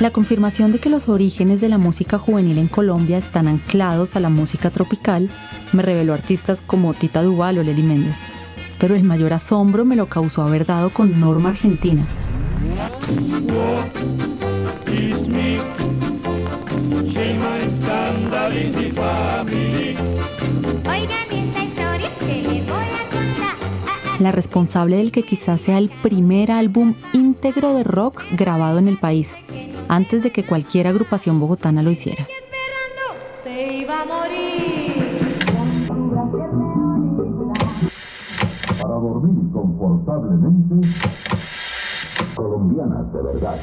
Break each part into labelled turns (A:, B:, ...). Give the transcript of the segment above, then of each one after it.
A: La confirmación de que los orígenes de la música juvenil en Colombia están anclados a la música tropical me reveló artistas como Tita Duvall o Lely Méndez. Pero el mayor asombro me lo causó haber dado con Norma Argentina. La responsable del que quizás sea el primer álbum íntegro de rock grabado en el país, antes de que cualquier agrupación bogotana lo hiciera.
B: Para dormir confortablemente, colombianas de verdad.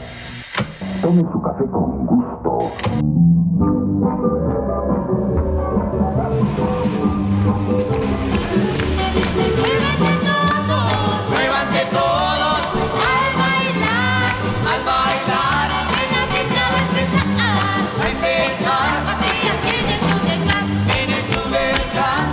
B: Tome su café con gusto.
C: Muévanse todos al bailar, en la fiesta va a empezar, en el club del clan.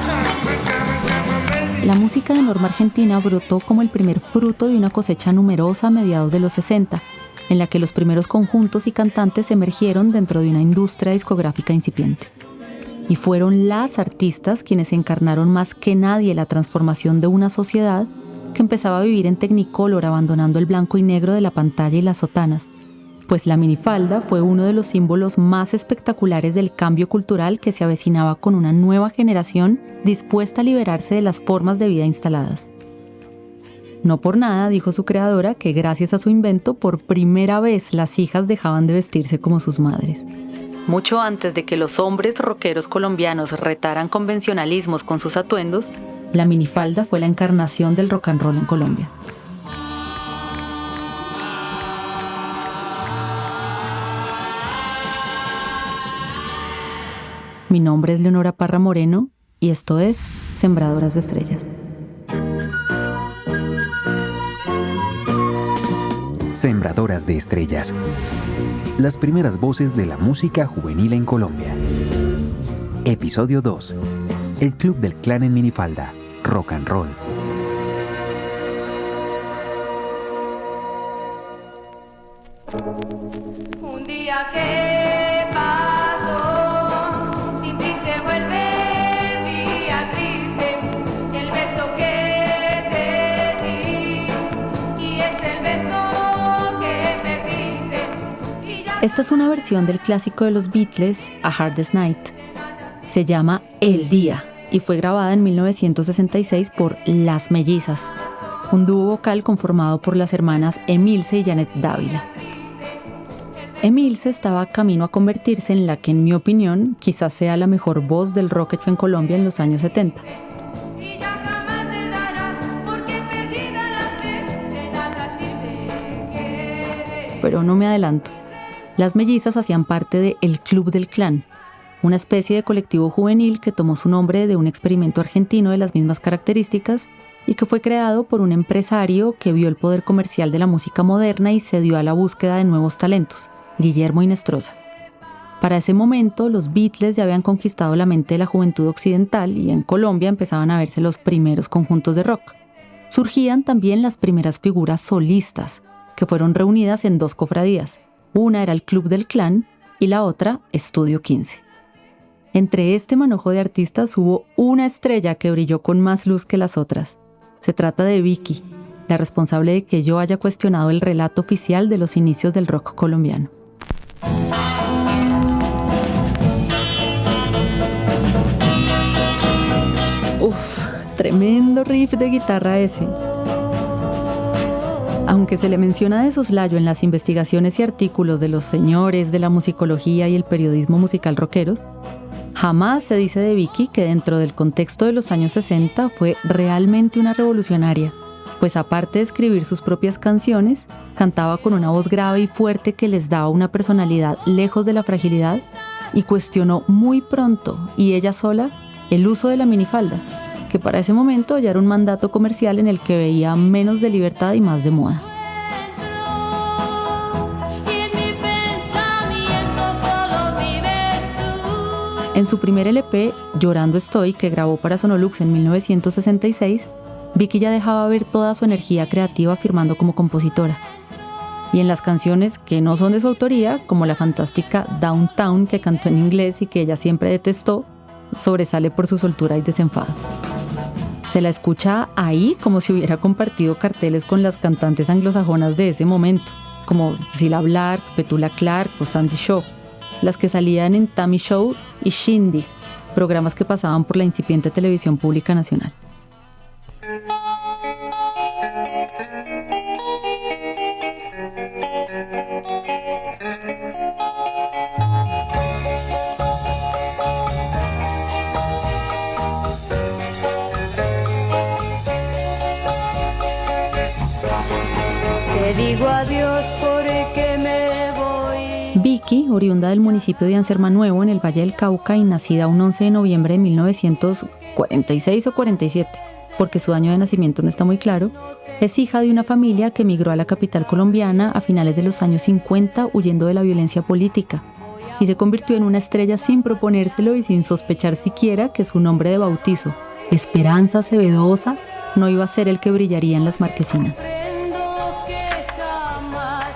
A: La música de Norma Argentina brotó como el primer fruto de una cosecha numerosa a mediados de los 60, en la que los primeros conjuntos y cantantes emergieron dentro de una industria discográfica incipiente. Y fueron las artistas quienes encarnaron más que nadie la transformación de una sociedad que empezaba a vivir en Technicolor, abandonando el blanco y negro de la pantalla y las sotanas, pues la minifalda fue uno de los símbolos más espectaculares del cambio cultural que se avecinaba con una nueva generación dispuesta a liberarse de las formas de vida instaladas. No por nada, dijo su creadora, que gracias a su invento, por primera vez las hijas dejaban de vestirse como sus madres. Mucho antes de que los hombres rockeros colombianos retaran convencionalismos con sus atuendos, la minifalda fue la encarnación del rock and roll en Colombia. Mi nombre es Leonora Parra Moreno y esto es Sembradoras de Estrellas.
D: Sembradoras de Estrellas. Las primeras voces de la música juvenil en Colombia. Episodio 2. El Club del Clan en minifalda. Rock and roll.
C: Un día que pasó, sin ti se vuelve día triste, el beso que te di, y es el beso que perdiste.
A: Esta es una versión del clásico de los Beatles, A Hardest Night. Se llama El Día y fue grabada en 1966 por Las Mellizas, un dúo vocal conformado por las hermanas Emilce y Janet Dávila. Emilce estaba camino a convertirse en la que, en mi opinión, quizás sea la mejor voz del rock hecho en Colombia en los años 70. Pero no me adelanto. Las Mellizas hacían parte de El Club del Clan, una especie de colectivo juvenil que tomó su nombre de un experimento argentino de las mismas características y que fue creado por un empresario que vio el poder comercial de la música moderna y se dio a la búsqueda de nuevos talentos, Guillermo Hinestrosa. Para ese momento, los Beatles ya habían conquistado la mente de la juventud occidental y en Colombia empezaban a verse los primeros conjuntos de rock. Surgían también las primeras figuras solistas, que fueron reunidas en dos cofradías. Una era el Club del Clan y la otra, Estudio 15. Entre este manojo de artistas hubo una estrella que brilló con más luz que las otras. Se trata de Vicky, la responsable de que yo haya cuestionado el relato oficial de los inicios del rock colombiano. Uf, tremendo riff de guitarra ese. Aunque se le menciona de soslayo en las investigaciones y artículos de los señores de la musicología y el periodismo musical rockeros, jamás se dice de Vicky que dentro del contexto de los años 60 fue realmente una revolucionaria, pues aparte de escribir sus propias canciones, cantaba con una voz grave y fuerte que les daba una personalidad lejos de la fragilidad y cuestionó muy pronto, y ella sola, el uso de la minifalda, que para ese momento ya era un mandato comercial en el que veía menos de libertad y más de moda. En su primer LP, Llorando Estoy, que grabó para Sonolux en 1966, Vicky ya dejaba ver toda su energía creativa firmando como compositora. Y en las canciones que no son de su autoría, como la fantástica Downtown que cantó en inglés y que ella siempre detestó, sobresale por su soltura y desenfado. Se la escucha ahí como si hubiera compartido carteles con las cantantes anglosajonas de ese momento, como Cilla Black, Petula Clark o Sandy Shaw, las que salían en Tammy Show y Shindig, programas que pasaban por la incipiente televisión pública nacional.
C: Te digo adiós porque me voy.
A: Vicky, oriunda del municipio de Anserma Nuevo en el Valle del Cauca y nacida un 11 de noviembre de 1946 o 47, porque su año de nacimiento no está muy claro, es hija de una familia que emigró a la capital colombiana a finales de los años 50 huyendo de la violencia política y se convirtió en una estrella sin proponérselo y sin sospechar siquiera que su nombre de bautizo, Esperanza Acevedosa, no iba a ser el que brillaría en las marquesinas.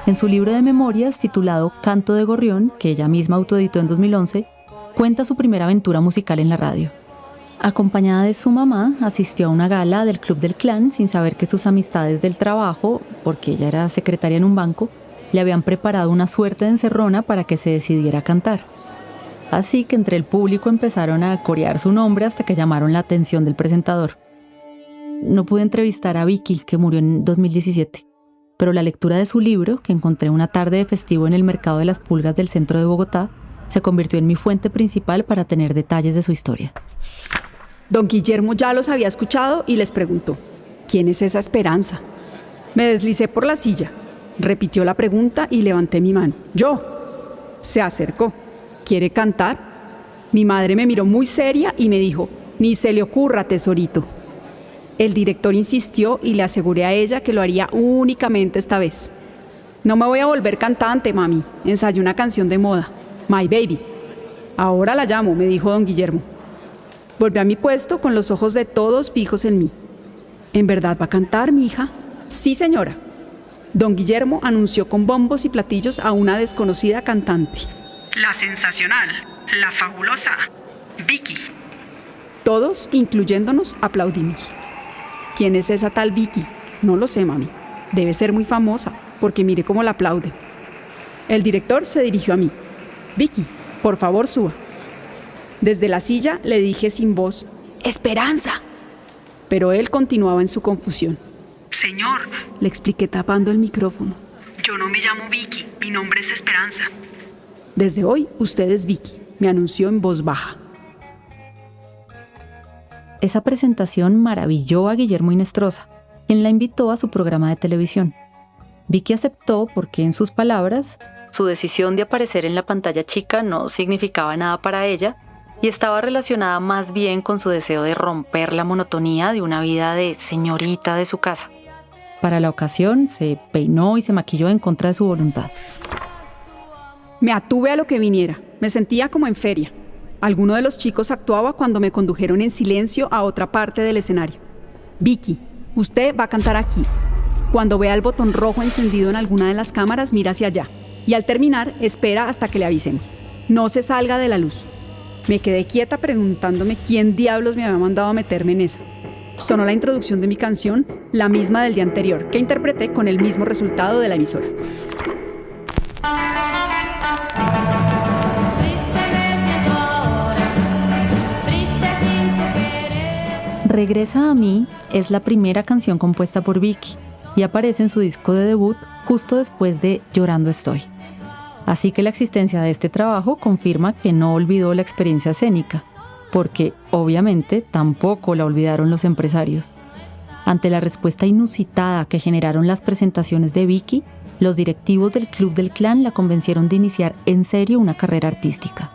A: En su libro de memorias titulado Canto de Gorrión, que ella misma autoeditó en 2011, cuenta su primera aventura musical en la radio. Acompañada de su mamá, asistió a una gala del Club del Clan sin saber que sus amistades del trabajo, porque ella era secretaria en un banco, le habían preparado una suerte de encerrona para que se decidiera a cantar. Así que entre el público empezaron a corear su nombre hasta que llamaron la atención del presentador. No pude entrevistar a Vicky, que murió en 2017. Pero la lectura de su libro, que encontré una tarde de festivo en el Mercado de las Pulgas del centro de Bogotá, se convirtió en mi fuente principal para tener detalles de su historia.
E: Don Guillermo ya los había escuchado y les preguntó, ¿quién es esa Esperanza? Me deslicé por la silla, repitió la pregunta y levanté mi mano. ¡Yo! Se acercó. ¿Quiere cantar? Mi madre me miró muy seria y me dijo, ni se le ocurra, tesorito. El director insistió y le aseguré a ella que lo haría únicamente esta vez. No me voy a volver cantante, mami. Ensayé una canción de moda, My Baby. Ahora la llamo, me dijo don Guillermo. Volví a mi puesto con los ojos de todos fijos en mí. ¿En verdad va a cantar, mi hija? Sí, señora. Don Guillermo anunció con bombos y platillos a una desconocida cantante. La sensacional, la fabulosa, Vicky. Todos, incluyéndonos, aplaudimos. ¿Quién es esa tal Vicky? No lo sé, mami. Debe ser muy famosa, porque mire cómo la aplaude. El director se dirigió a mí. Vicky, por favor, suba. Desde la silla le dije sin voz, ¡Esperanza! Pero él continuaba en su confusión. Señor, le expliqué tapando el micrófono. Yo no me llamo Vicky, mi nombre es Esperanza. Desde hoy, usted es Vicky, me anunció en voz baja.
A: Esa presentación maravilló a Guillermo Hinestrosa, quien la invitó a su programa de televisión. Vicky aceptó porque, en sus palabras, su decisión de aparecer en la pantalla chica no significaba nada para ella y estaba relacionada más bien con su deseo de romper la monotonía de una vida de señorita de su casa. Para la ocasión, se peinó y se maquilló en contra de su voluntad.
E: Me atuve a lo que viniera, me sentía como en feria. Alguno de los chicos actuaba cuando me condujeron en silencio a otra parte del escenario. Vicky, usted va a cantar aquí. Cuando vea el botón rojo encendido en alguna de las cámaras, mira hacia allá. Y al terminar, espera hasta que le avisemos. No se salga de la luz. Me quedé quieta preguntándome quién diablos me había mandado a meterme en esa. Sonó la introducción de mi canción, la misma del día anterior, que interpreté con el mismo resultado de la emisora.
A: Regresa a mí es la primera canción compuesta por Vicky y aparece en su disco de debut justo después de Llorando estoy. Así que la existencia de este trabajo confirma que no olvidó la experiencia escénica, porque obviamente tampoco la olvidaron los empresarios. Ante la respuesta inusitada que generaron las presentaciones de Vicky, los directivos del Club del Clan la convencieron de iniciar en serio una carrera artística.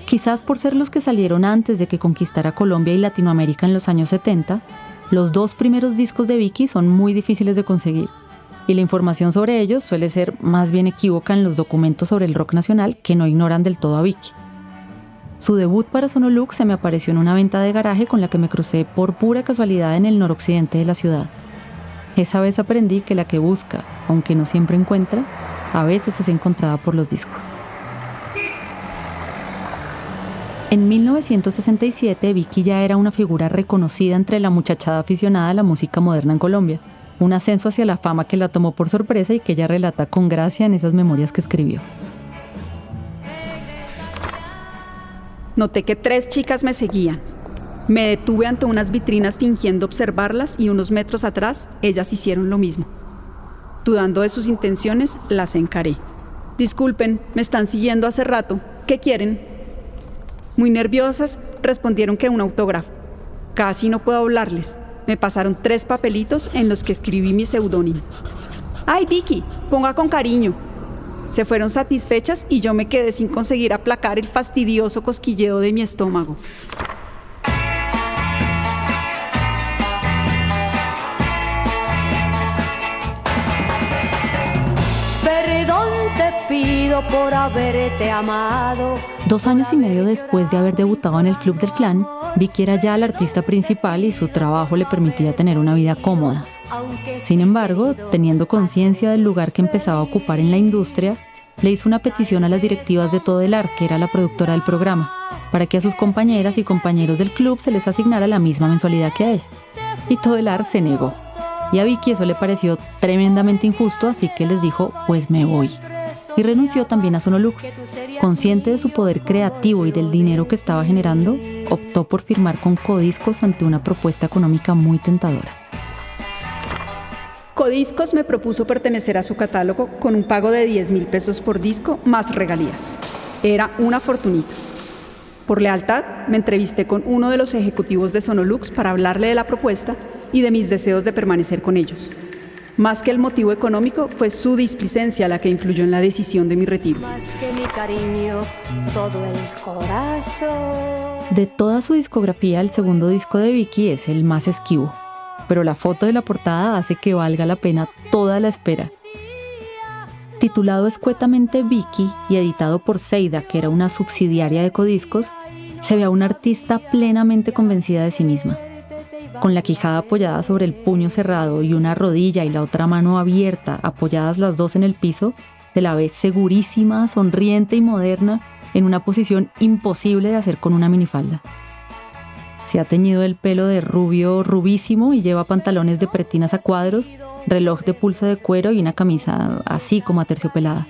A: Quizás por ser los que salieron antes de que conquistara Colombia y Latinoamérica en los años 70, los dos primeros discos de Vicky son muy difíciles de conseguir, y la información sobre ellos suele ser más bien equívoca en los documentos sobre el rock nacional que no ignoran del todo a Vicky. Su debut para Sonolux se me apareció en una venta de garaje con la que me crucé por pura casualidad en el noroccidente de la ciudad. Esa vez aprendí que la que busca, aunque no siempre encuentra, a veces es encontrada por los discos. En 1967, Vicky ya era una figura reconocida entre la muchachada aficionada a la música moderna en Colombia. Un ascenso hacia la fama que la tomó por sorpresa y que ella relata con gracia en esas memorias que escribió.
E: Noté que 3 chicas me seguían. Me detuve ante unas vitrinas fingiendo observarlas y unos metros atrás, ellas hicieron lo mismo. Dudando de sus intenciones, las encaré. Disculpen, me están siguiendo hace rato. ¿Qué quieren? Muy nerviosas, respondieron que un autógrafo. Casi no puedo hablarles. Me pasaron 3 papelitos en los que escribí mi seudónimo. ¡Ay, Vicky! Ponga con cariño. Se fueron satisfechas y yo me quedé sin conseguir aplacar el fastidioso cosquilleo de mi estómago.
C: Perdón te pido por haberte amado.
A: 2 años y medio después de haber debutado en el Club del Clan, Vicky era ya la artista principal y su trabajo le permitía tener una vida cómoda. Sin embargo, teniendo conciencia del lugar que empezaba a ocupar en la industria, le hizo una petición a las directivas de Todelar, que era la productora del programa, para que a sus compañeras y compañeros del club se les asignara la misma mensualidad que a ella. Y Todelar se negó. Y a Vicky eso le pareció tremendamente injusto, así que les dijo, pues me voy. Y renunció también a Sonolux. Consciente de su poder creativo y del dinero que estaba generando, optó por firmar con Codiscos ante una propuesta económica muy tentadora.
E: Codiscos me propuso pertenecer a su catálogo con un pago de 10,000 pesos por disco más regalías. Era una fortunita. Por lealtad, me entrevisté con uno de los ejecutivos de Sonolux para hablarle de la propuesta y de mis deseos de permanecer con ellos. Más que el motivo económico, fue su displicencia la que influyó en la decisión de mi retiro.
C: Más que mi cariño, todo el corazón.
A: De toda su discografía, el segundo disco de Vicky es el más esquivo, pero la foto de la portada hace que valga la pena toda la espera. Titulado escuetamente Vicky y editado por Seida, que era una subsidiaria de Codiscos, se ve a una artista plenamente convencida de sí misma. Con la quijada apoyada sobre el puño cerrado y una rodilla y la otra mano abierta, apoyadas las dos en el piso, se la ve segurísima, sonriente y moderna, en una posición imposible de hacer con una minifalda. Se ha teñido el pelo de rubio rubísimo y lleva pantalones de pretinas a cuadros, reloj de pulso de cuero y una camisa así como aterciopelada.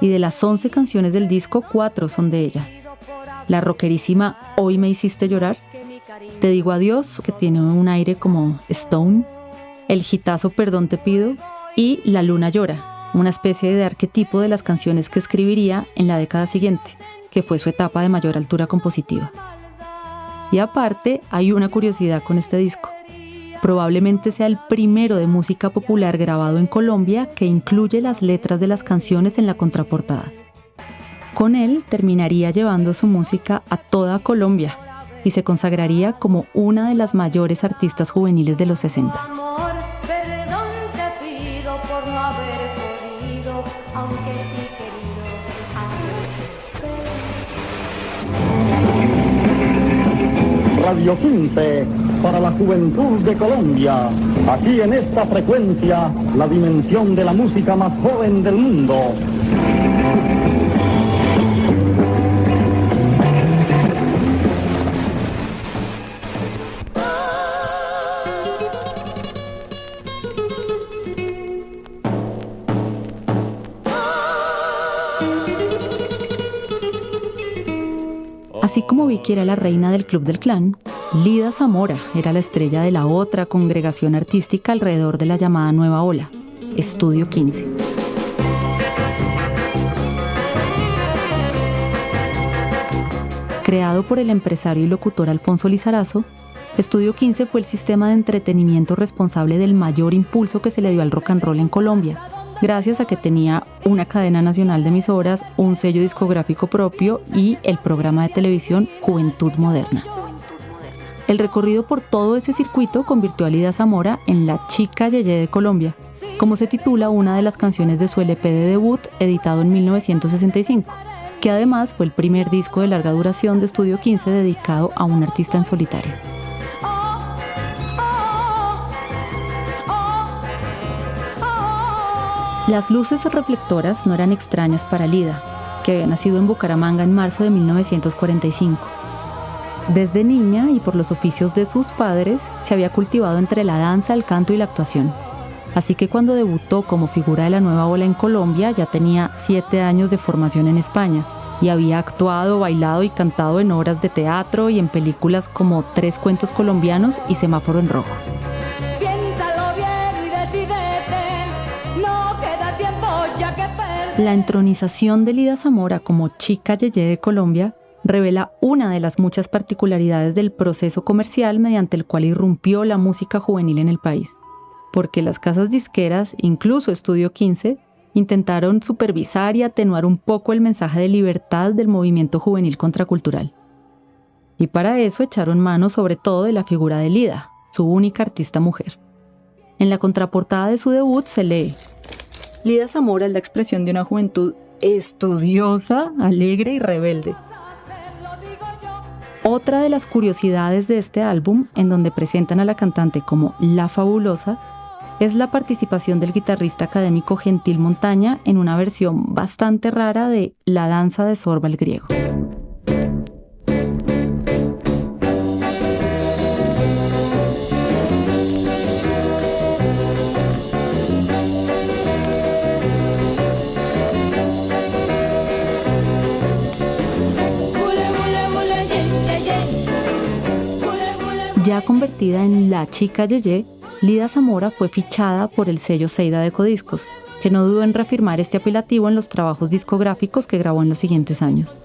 A: Y de las 11 canciones del disco, 4 son de ella. La rockerísima Hoy me hiciste llorar, Te digo adiós, que tiene un aire como Stone, el hitazo Perdón te pido y La luna llora, una especie de arquetipo de las canciones que escribiría en la década siguiente, que fue su etapa de mayor altura compositiva. Y aparte, hay una curiosidad con este disco. Probablemente sea el primero de música popular grabado en Colombia que incluye las letras de las canciones en la contraportada. Con él terminaría llevando su música a toda Colombia y se consagraría como una de las mayores artistas juveniles de los 60.
C: Amor, perdón te pido por no haber podido, aunque sí querido.
F: Radio 15, para la juventud de Colombia. Aquí en esta frecuencia, la dimensión de la música más joven del mundo.
A: Así como Vicky era la reina del Club del Clan, Lida Zamora era la estrella de la otra congregación artística alrededor de la llamada Nueva Ola, Estudio 15. Creado por el empresario y locutor Alfonso Lizarazo, Estudio 15 fue el sistema de entretenimiento responsable del mayor impulso que se le dio al rock and roll en Colombia, gracias a que tenía una cadena nacional de emisoras, un sello discográfico propio y el programa de televisión Juventud Moderna. El recorrido por todo ese circuito convirtió a Lida Zamora en la chica yeye de Colombia, como se titula una de las canciones de su LP de debut, editado en 1965, que además fue el primer disco de larga duración de Estudio 15 dedicado a un artista en solitario. Las luces reflectoras no eran extrañas para Lida, que había nacido en Bucaramanga en marzo de 1945. Desde niña y por los oficios de sus padres, se había cultivado entre la danza, el canto y la actuación. Así que cuando debutó como figura de la nueva ola en Colombia, ya tenía 7 años de formación en España y había actuado, bailado y cantado en obras de teatro y en películas como 3 cuentos colombianos y Semáforo en rojo. La entronización de Lida Zamora como chica yeye de Colombia revela una de las muchas particularidades del proceso comercial mediante el cual irrumpió la música juvenil en el país. Porque las casas disqueras, incluso Estudio 15, intentaron supervisar y atenuar un poco el mensaje de libertad del movimiento juvenil contracultural. Y para eso echaron mano sobre todo de la figura de Lida, su única artista mujer. En la contraportada de su debut se lee: Lida Zamora es la expresión de una juventud estudiosa, alegre y rebelde. Otra de las curiosidades de este álbum, en donde presentan a la cantante como La Fabulosa, es la participación del guitarrista académico Gentil Montaña en una versión bastante rara de La danza de Sorba el griego. Ya convertida en la chica yeye, Lida Zamora fue fichada por el sello Seida de Codiscos, que no dudó en reafirmar este apelativo en los trabajos discográficos que grabó en los siguientes años.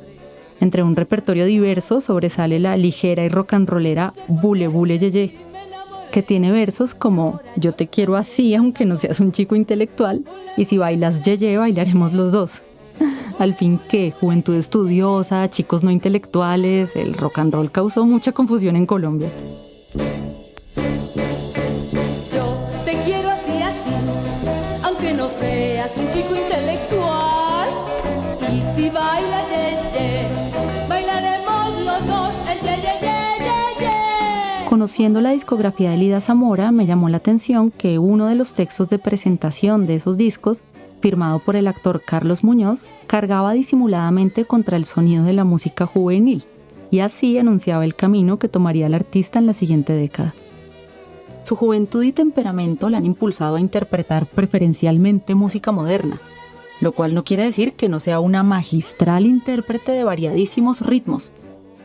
A: Entre un repertorio diverso sobresale la ligera y rock and rollera Bule Bule Yeye, que tiene versos como Yo te quiero así aunque no seas un chico intelectual, y si bailas yeye bailaremos los dos. Al fin, ¿qué? Juventud estudiosa, chicos no intelectuales, el rock and roll causó mucha confusión en Colombia.
C: Yo te quiero así, así, aunque no seas un chico intelectual. Y si baila yeye, bailaremos los dos el yeye.
A: Conociendo la discografía de Lida Zamora, me llamó la atención que uno de los textos de presentación de esos discos, firmado por el actor Carlos Muñoz, cargaba disimuladamente contra el sonido de la música juvenil, y así anunciaba el camino que tomaría el artista en la siguiente década. Su juventud y temperamento la han impulsado a interpretar preferencialmente música moderna, lo cual no quiere decir que no sea una magistral intérprete de variadísimos ritmos.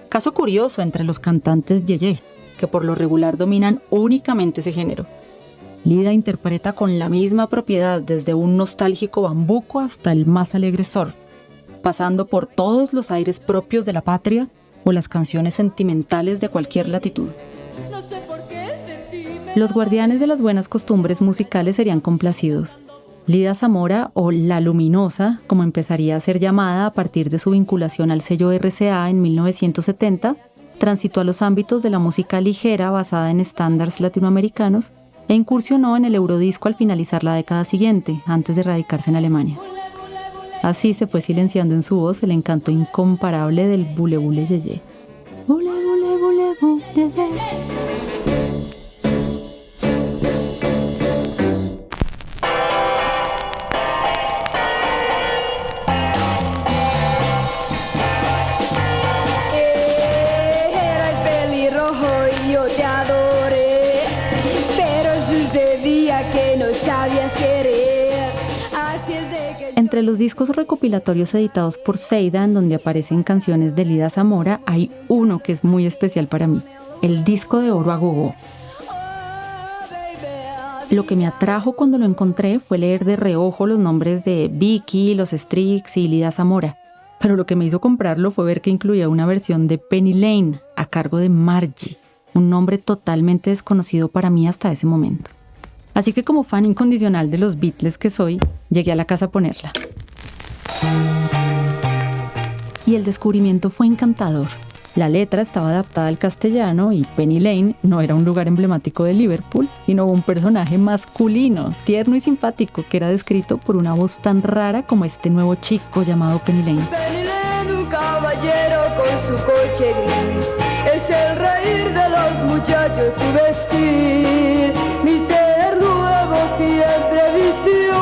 A: Caso curioso entre los cantantes yeye, que por lo regular dominan únicamente ese género. Lida interpreta con la misma propiedad desde un nostálgico bambuco hasta el más alegre surf, pasando por todos los aires propios de la patria o las canciones sentimentales de cualquier latitud.
C: No sé por qué
A: Los guardianes de las buenas costumbres musicales serían complacidos. Lida Zamora, o La Luminosa, como empezaría a ser llamada a partir de su vinculación al sello RCA en 1970, transitó a los ámbitos de la música ligera basada en estándares latinoamericanos e incursionó en el eurodisco al finalizar la década siguiente, antes de radicarse en Alemania. Así se fue silenciando en su voz el encanto incomparable del Bule Bule Yeye. Bule Bule Bule Bule Yeye.
C: Era el pelirrojo y yo te adoré, pero sucedía que no sabías querer. Así es de que
A: Entre los discos recopilatorios editados por Seida, en donde aparecen canciones de Lida Zamora, hay uno que es muy especial para mí, el disco de oro a gogo. Lo que me atrajo cuando lo encontré fue leer de reojo los nombres de Vicky, Los Strix y Lida Zamora. Pero lo que me hizo comprarlo fue ver que incluía una versión de Penny Lane a cargo de Margie, un nombre totalmente desconocido para mí hasta ese momento. Así que como fan incondicional de los Beatles que soy, llegué a la casa a ponerla. Y el descubrimiento fue encantador. La letra estaba adaptada al castellano y Penny Lane no era un lugar emblemático de Liverpool, sino un personaje masculino, tierno y simpático, que era descrito por una voz tan rara como este nuevo chico llamado Penny Lane.
C: Penny Lane, un caballero con su coche gris, es el reír de los muchachos su vestir. Mi nuevo siempre vistió,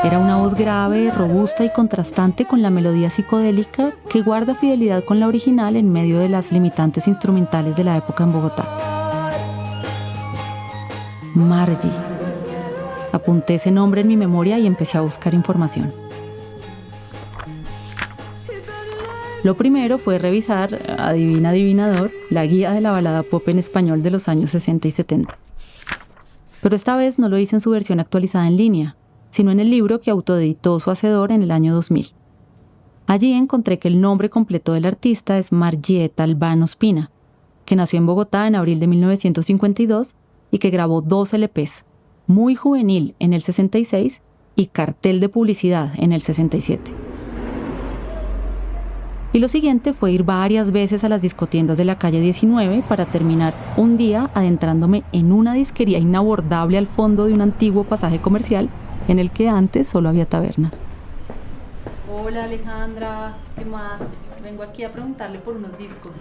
A: Era una voz grave, robusta y contrastante con la melodía psicodélica que guarda fidelidad con la original en medio de las limitantes instrumentales de la época en Bogotá. Margie. Apunté ese nombre en mi memoria y empecé a buscar información. Lo primero fue revisar, adivina adivinador, la guía de la balada pop en español de los años 60 y 70. Pero esta vez no lo hice en su versión actualizada en línea, sino en el libro que autoeditó su hacedor en el año 2000. Allí encontré que el nombre completo del artista es Margietta Albano Spina, que nació en Bogotá en abril de 1952 y que grabó 2 LPs, Muy Juvenil en el 66 y Cartel de Publicidad en el 67. Y lo siguiente fue ir varias veces a las discotiendas de la calle 19 para terminar un día adentrándome en una disquería inabordable al fondo de un antiguo pasaje comercial en el que antes solo había tabernas. Hola Alejandra, ¿qué más? Vengo aquí a preguntarle por unos discos.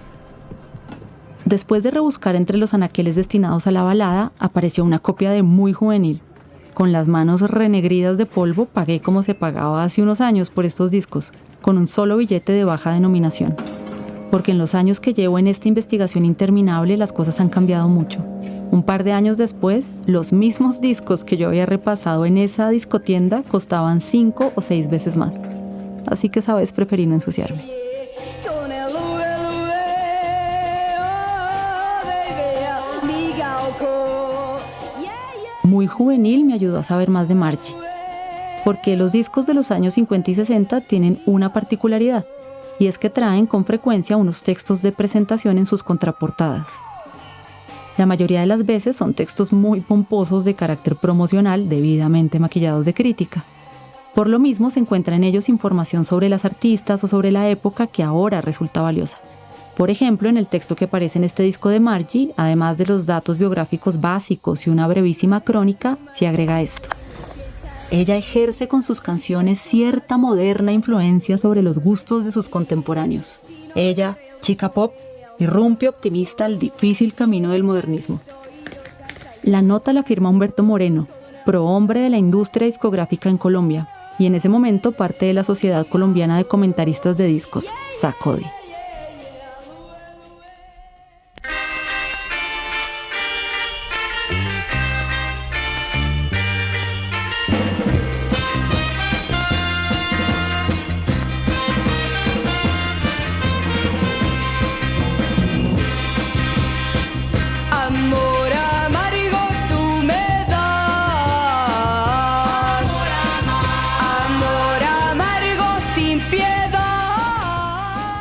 A: Después de rebuscar entre los anaqueles destinados a la balada, apareció una copia de Muy Juvenil. Con las manos renegridas de polvo, pagué como se pagaba hace unos años por estos discos, con un solo billete de baja denominación. Porque en los años que llevo en esta investigación interminable, las cosas han cambiado mucho. Un par de años después, los mismos discos que yo había repasado en esa discotienda costaban 5 o 6 veces más. Así que esa vez preferí no ensuciarme. Muy Juvenil me ayudó a saber más de Margie, porque los discos de los años 50 y 60 tienen una particularidad, y es que traen con frecuencia unos textos de presentación en sus contraportadas. La mayoría de las veces son textos muy pomposos de carácter promocional, debidamente maquillados de crítica. Por lo mismo se encuentra en ellos información sobre las artistas o sobre la época que ahora resulta valiosa. Por ejemplo, en el texto que aparece en este disco de Margie, además de los datos biográficos básicos y una brevísima crónica, se agrega esto. Ella ejerce con sus canciones cierta moderna influencia sobre los gustos de sus contemporáneos. Ella, chica pop, irrumpe optimista al difícil camino del modernismo. La nota la firma Humberto Moreno, prohombre de la industria discográfica en Colombia, y en ese momento parte de la Sociedad Colombiana de Comentaristas de Discos, SACODI.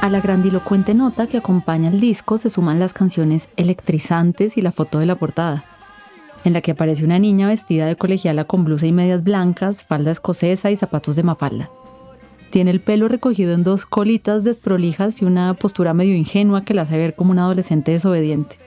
A: A la grandilocuente nota que acompaña el disco se suman las canciones electrizantes y la foto de la portada, en la que aparece una niña vestida de colegiala con blusa y medias blancas, falda escocesa y zapatos de mafalda. Tiene el pelo recogido en 2 colitas desprolijas y una postura medio ingenua que la hace ver como una adolescente desobediente.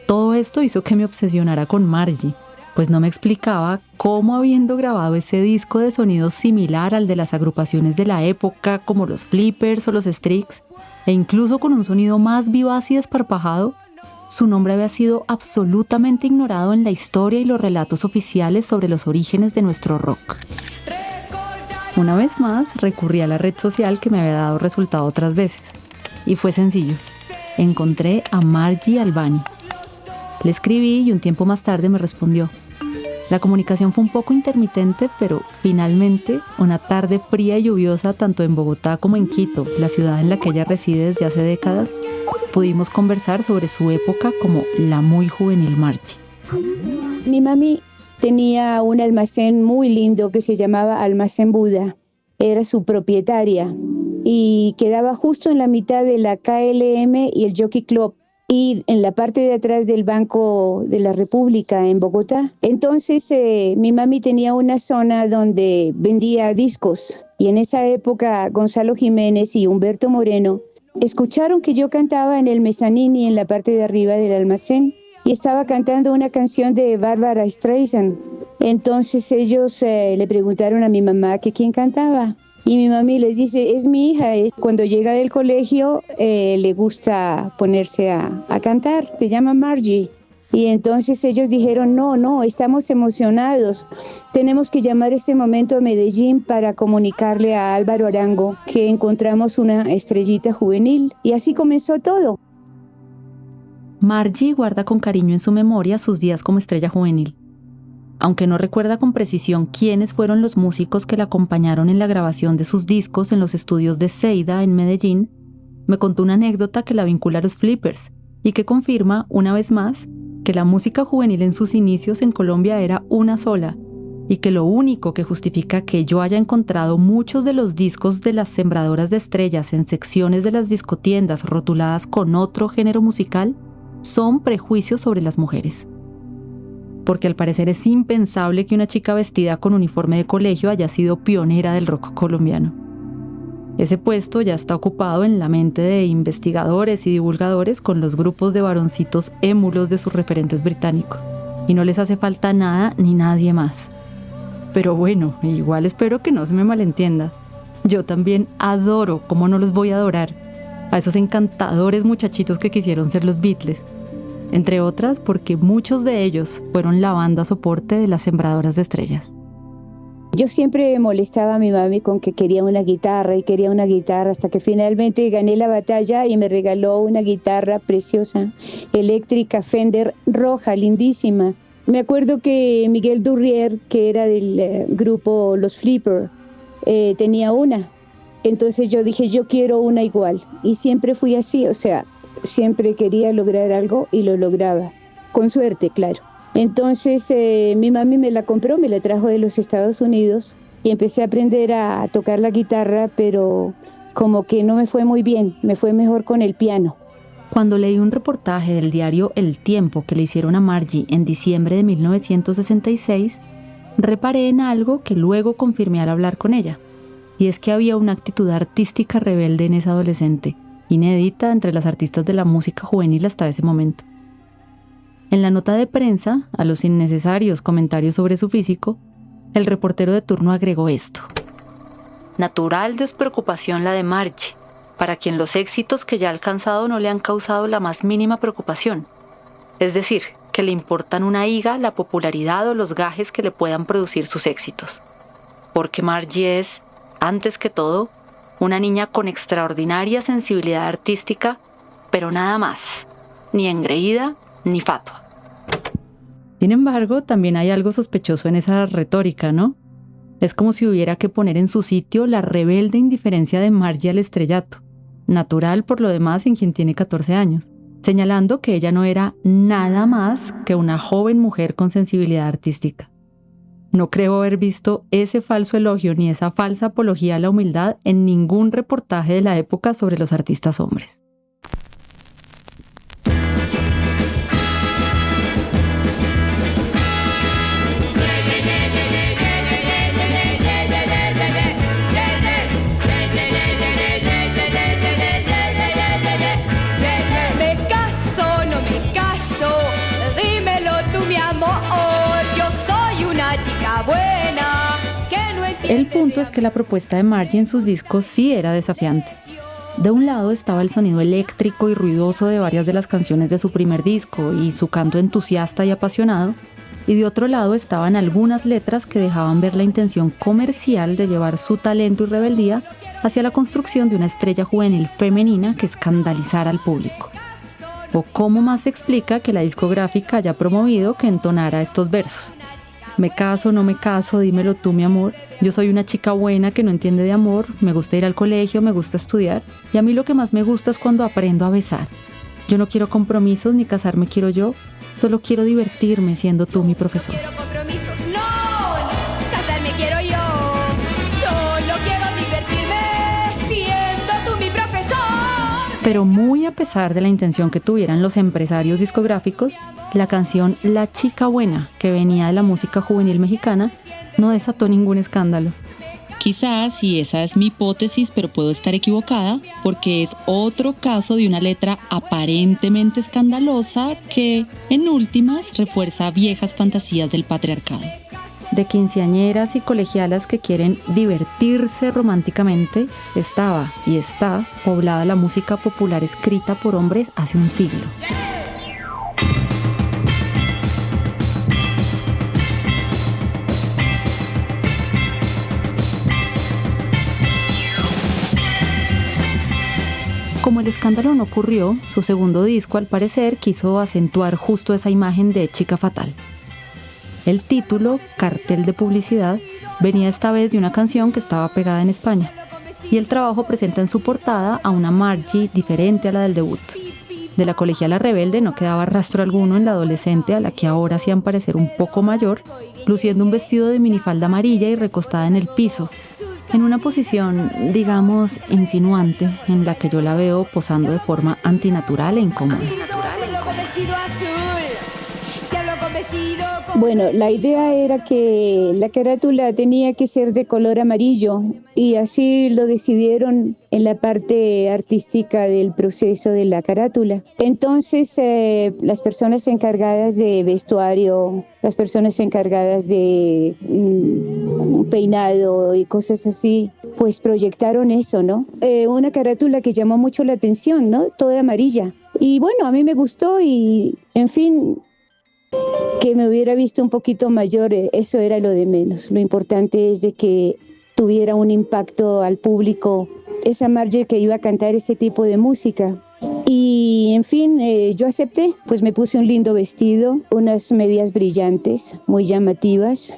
A: Todo esto hizo que me obsesionara con Margie, pues no me explicaba cómo, habiendo grabado ese disco de sonido similar al de las agrupaciones de la época como los Flippers o los Strix, e incluso con un sonido más vivaz y desparpajado, su nombre había sido absolutamente ignorado en la historia y los relatos oficiales sobre los orígenes de nuestro rock. Una vez más, recurrí a la red social que me había dado resultado otras veces, y fue sencillo. Encontré a Margie Albani. Le escribí y un tiempo más tarde me respondió. La comunicación fue un poco intermitente, pero finalmente, una tarde fría y lluviosa tanto en Bogotá como en Quito, la ciudad en la que ella reside desde hace décadas, pudimos conversar sobre su época como la muy juvenil Margie.
G: Mi mami tenía un almacén muy lindo que se llamaba Almacén Buda. Era su propietaria y quedaba justo en la mitad de la KLM y el Jockey Club, y en la parte de atrás del Banco de la República en Bogotá. Entonces mi mami tenía una zona donde vendía discos, y en esa época Gonzalo Jiménez y Humberto Moreno escucharon que yo cantaba en el mezanini en la parte de arriba del almacén, y estaba cantando una canción de Barbara Streisand. Entonces ellos le preguntaron a mi mamá que quién cantaba. Y mi mami les dice, es mi hija. Cuando llega del colegio le gusta ponerse a cantar. Se llama Margie. Y entonces ellos dijeron, no, estamos emocionados. Tenemos que llamar este momento a Medellín para comunicarle a Álvaro Arango que encontramos una estrellita juvenil. Y así comenzó todo.
A: Margie guarda con cariño en su memoria sus días como estrella juvenil. Aunque no recuerda con precisión quiénes fueron los músicos que la acompañaron en la grabación de sus discos en los estudios de Seida en Medellín, me contó una anécdota que la vincula a los Flippers y que confirma, una vez más, que la música juvenil en sus inicios en Colombia era una sola, y que lo único que justifica que yo haya encontrado muchos de los discos de las Sembradoras de Estrellas en secciones de las discotiendas rotuladas con otro género musical son prejuicios sobre las mujeres. Porque al parecer es impensable que una chica vestida con uniforme de colegio haya sido pionera del rock colombiano. Ese puesto ya está ocupado en la mente de investigadores y divulgadores con los grupos de varoncitos émulos de sus referentes británicos, y no les hace falta nada ni nadie más. Pero bueno, igual espero que no se me malentienda. Yo también adoro, ¿cómo no los voy a adorar?, a esos encantadores muchachitos que quisieron ser los Beatles. Entre otras porque muchos de ellos fueron la banda soporte de las Sembradoras de Estrellas.
G: Yo siempre molestaba a mi mami con que quería una guitarra hasta que finalmente gané la batalla y me regaló una guitarra preciosa, eléctrica Fender roja, lindísima. Me acuerdo que Miguel Durrier, que era del grupo Los Flippers, tenía una. Entonces yo dije, yo quiero una igual. Y siempre fui así, siempre quería lograr algo y lo lograba. Con suerte, claro. Entonces mi mami me la compró, me la trajo de los Estados Unidos y empecé a aprender a tocar la guitarra, pero como que no me fue muy bien, me fue mejor con el piano.
A: Cuando leí un reportaje del diario El Tiempo que le hicieron a Margie en diciembre de 1966, reparé en algo que luego confirmé al hablar con ella. Y es que había una actitud artística rebelde en esa adolescente, inédita entre las artistas de la música juvenil hasta ese momento. En la nota de prensa, a los innecesarios comentarios sobre su físico, el reportero de turno agregó esto: natural despreocupación la de Margie, para quien los éxitos que ya ha alcanzado no le han causado la más mínima preocupación. Es decir, que le importan una higa la popularidad o los gajes que le puedan producir sus éxitos. Porque Margie es, antes que todo, una niña con extraordinaria sensibilidad artística, pero nada más, ni engreída ni fatua. Sin embargo, también hay algo sospechoso en esa retórica, ¿no? Es como si hubiera que poner en su sitio la rebelde indiferencia de Margie al estrellato, natural por lo demás en quien tiene 14 años, señalando que ella no era nada más que una joven mujer con sensibilidad artística. No creo haber visto ese falso elogio ni esa falsa apología a la humildad en ningún reportaje de la época sobre los artistas hombres. El punto es que la propuesta de Margie en sus discos sí era desafiante. De un lado estaba el sonido eléctrico y ruidoso de varias de las canciones de su primer disco y su canto entusiasta y apasionado, y de otro lado estaban algunas letras que dejaban ver la intención comercial de llevar su talento y rebeldía hacia la construcción de una estrella juvenil femenina que escandalizara al público. ¿O cómo más se explica que la discográfica haya promovido que entonara estos versos? Me caso, no me caso, dímelo tú, mi amor. Yo soy una chica buena que no entiende de amor, me gusta ir al colegio, me gusta estudiar, y a mí lo que más me gusta es cuando aprendo a besar. Yo no quiero compromisos ni casarme quiero yo, solo quiero divertirme siendo tú mi profesor.
C: No quiero compromisos, no, casarme quiero yo, solo quiero divertirme siendo tú mi profesor.
A: Pero muy a pesar de la intención que tuvieran los empresarios discográficos, la canción La Chica Buena, que venía de la música juvenil mexicana, no desató ningún escándalo.
H: Quizás, y esa es mi hipótesis, pero puedo estar equivocada, porque es otro caso de una letra aparentemente escandalosa que, en últimas, refuerza viejas fantasías del patriarcado.
A: De quinceañeras y colegialas que quieren divertirse románticamente, estaba y está poblada la música popular escrita por hombres hace un siglo. Como el escándalo no ocurrió, su segundo disco al parecer quiso acentuar justo esa imagen de chica fatal. El título, Cartel de Publicidad, venía esta vez de una canción que estaba pegada en España, y el trabajo presenta en su portada a una Margie diferente a la del debut. De la colegiala rebelde no quedaba rastro alguno en la adolescente a la que ahora hacían parecer un poco mayor, luciendo un vestido de minifalda amarilla y recostada en el piso, en una posición, digamos, insinuante, en la que yo la veo posando de forma antinatural e incómoda.
G: Bueno, la idea era que la carátula tenía que ser de color amarillo y así lo decidieron en la parte artística del proceso de la carátula. Entonces, las personas encargadas de vestuario, las personas encargadas de peinado y cosas así, pues proyectaron eso, ¿no? Una carátula que llamó mucho la atención, ¿no? Toda amarilla. Y bueno, a mí me gustó y, en fin, que me hubiera visto un poquito mayor, eso era lo de menos. Lo importante es de que tuviera un impacto al público, esa Margie que iba a cantar ese tipo de música. Y en fin, yo acepté, pues me puse un lindo vestido, unas medias brillantes, muy llamativas,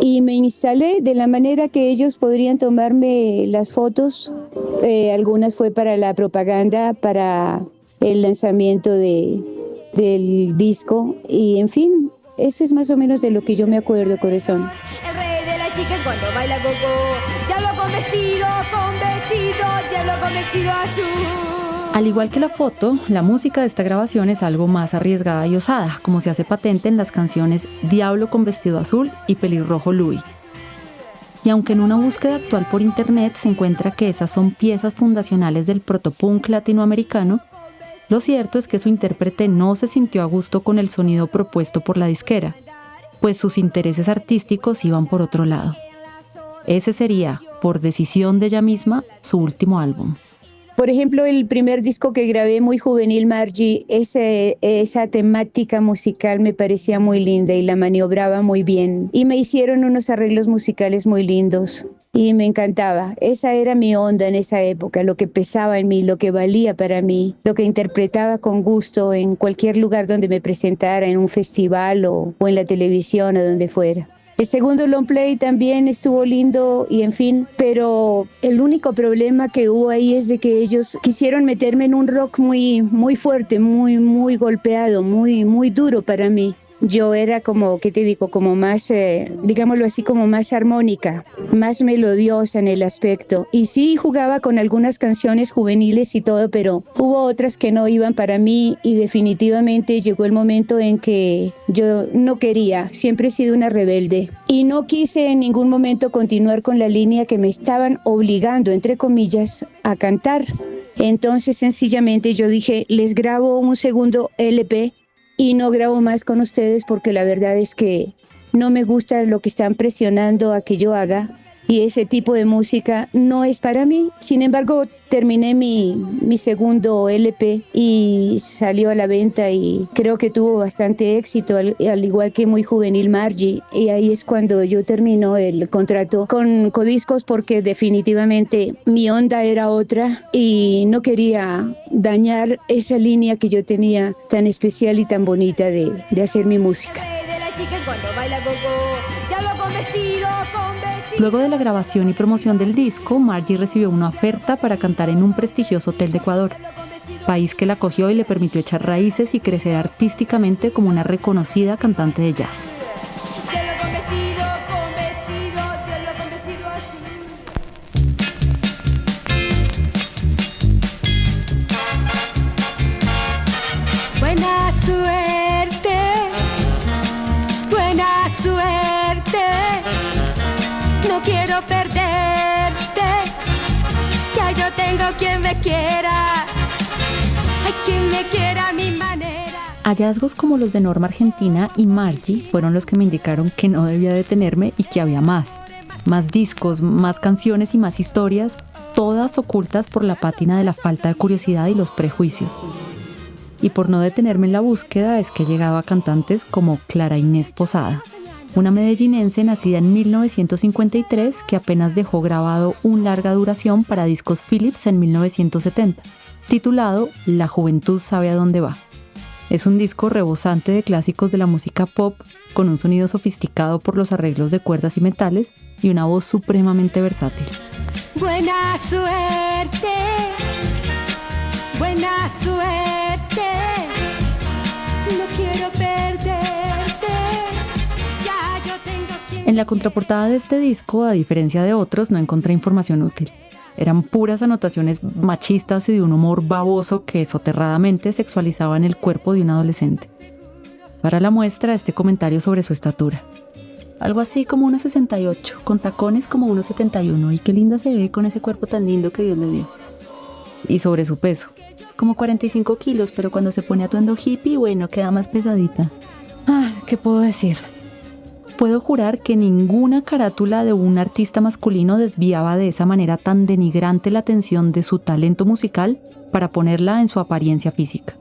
G: y me instalé de la manera que ellos podrían tomarme las fotos. Algunas fue para la propaganda, para el lanzamiento del disco, y en fin, eso es más o menos de lo que yo me acuerdo, corazón.
C: El rey de las chicas cuando baila gogo, diablo con vestido, diablo con vestido azul.
A: Al igual que la foto, la música de esta grabación es algo más arriesgada y osada, como se hace patente en las canciones Diablo con vestido azul y Pelirrojo Louis. Y aunque en una búsqueda actual por internet se encuentra que esas son piezas fundacionales del protopunk latinoamericano, lo cierto es que su intérprete no se sintió a gusto con el sonido propuesto por la disquera, pues sus intereses artísticos iban por otro lado. Ese sería, por decisión de ella misma, su último álbum.
G: Por ejemplo, el primer disco que grabé, Muy Juvenil Margie, esa temática musical me parecía muy linda y la maniobraba muy bien. Y me hicieron unos arreglos musicales muy lindos y me encantaba. Esa era mi onda en esa época, lo que pesaba en mí, lo que valía para mí, lo que interpretaba con gusto en cualquier lugar donde me presentara, en un festival o en la televisión o donde fuera. El segundo long play también estuvo lindo y en fin, pero el único problema que hubo ahí es de que ellos quisieron meterme en un rock muy fuerte, muy golpeado, muy duro para mí. Yo era como, ¿qué te digo? Como más, digámoslo así, como más armónica, más melodiosa en el aspecto. Y sí jugaba con algunas canciones juveniles y todo, pero hubo otras que no iban para mí y definitivamente llegó el momento en que yo no quería, siempre he sido una rebelde. Y no quise en ningún momento continuar con la línea que me estaban obligando, entre comillas, a cantar. Entonces sencillamente yo dije, les grabo un segundo LP y no grabo más con ustedes porque la verdad es que no me gusta lo que están presionando a que yo haga y ese tipo de música no es para mí. Sin embargo, terminé mi segundo LP y salió a la venta y creo que tuvo bastante éxito, al igual que Muy Juvenil Margie. Y ahí es cuando yo termino el contrato con Codiscos porque definitivamente mi onda era otra y no quería dañar esa línea que yo tenía tan especial y tan bonita de hacer mi música.
A: Luego de la grabación y promoción del disco, Margie recibió una oferta para cantar en un prestigioso hotel de Ecuador, país que la acogió y le permitió echar raíces y crecer artísticamente como una reconocida cantante de jazz.
C: Buena suerte, buena suerte. No quiero perderte, ya yo tengo quien me quiera, hay quien me quiera a mi manera.
A: Hallazgos como los de Norma Argentina y Margie fueron los que me indicaron que no debía detenerme y que había más discos, más canciones y más historias, todas ocultas por la pátina de la falta de curiosidad y los prejuicios. Y por no detenerme en la búsqueda es que he llegado a cantantes como Clara Inés Posada, una medellinense nacida en 1953 que apenas dejó grabado un larga duración para discos Philips en 1970. titulado La juventud sabe a dónde va. Es un disco rebosante de clásicos de la música pop, con un sonido sofisticado por los arreglos de cuerdas y metales y una voz supremamente versátil.
C: Buena suerte, buena suerte, no quiero perderte, ya yo tengo quien...
A: En la contraportada de este disco, a diferencia de otros, no encontré información útil. Eran puras anotaciones machistas y de un humor baboso que soterradamente sexualizaban el cuerpo de un adolescente. Para la muestra, este comentario sobre su estatura. Algo así como 1,68, con tacones como 1,71, y qué linda se ve con ese cuerpo tan lindo que Dios le dio. Y sobre su peso, como 45 kilos, pero cuando se pone atuendo hippie, bueno, queda más pesadita. ¿Qué puedo decir? Puedo jurar que ninguna carátula de un artista masculino desviaba de esa manera tan denigrante la atención de su talento musical para ponerla en su apariencia física.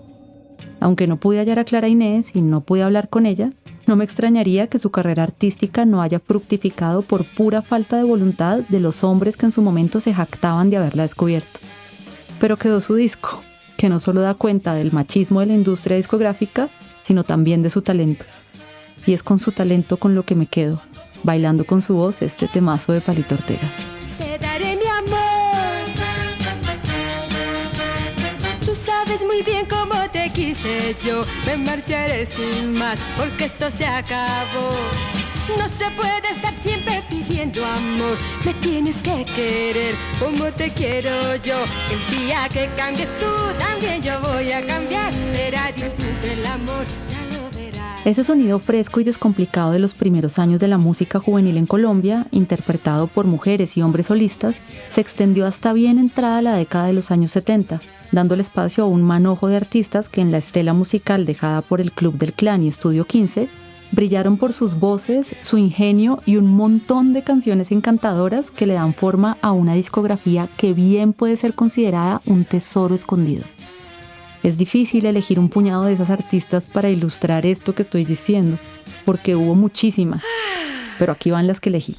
A: Aunque no pude hallar a Clara Inés y no pude hablar con ella, no me extrañaría que su carrera artística no haya fructificado por pura falta de voluntad de los hombres que en su momento se jactaban de haberla descubierto. Pero quedó su disco, que no solo da cuenta del machismo de la industria discográfica, sino también de su talento. Y es con su talento con lo que me quedo, bailando con su voz este temazo de Palito Ortega.
C: Te daré mi amor, tú sabes muy bien cómo te quise yo, me marcharé sin más porque esto se acabó. No se puede estar siempre pidiendo amor, me tienes que querer como te quiero yo. El día que cambies tú, también yo voy a cambiar, será distinto el amor.
A: Ese sonido fresco y descomplicado de los primeros años de la música juvenil en Colombia, interpretado por mujeres y hombres solistas, se extendió hasta bien entrada la década de los años 70, dándole espacio a un manojo de artistas que en la estela musical dejada por el Club del Clan y Estudio 15, brillaron por sus voces, su ingenio y un montón de canciones encantadoras que le dan forma a una discografía que bien puede ser considerada un tesoro escondido. Es difícil elegir un puñado de esas artistas para ilustrar esto que estoy diciendo, porque hubo muchísimas, pero aquí van las que elegí.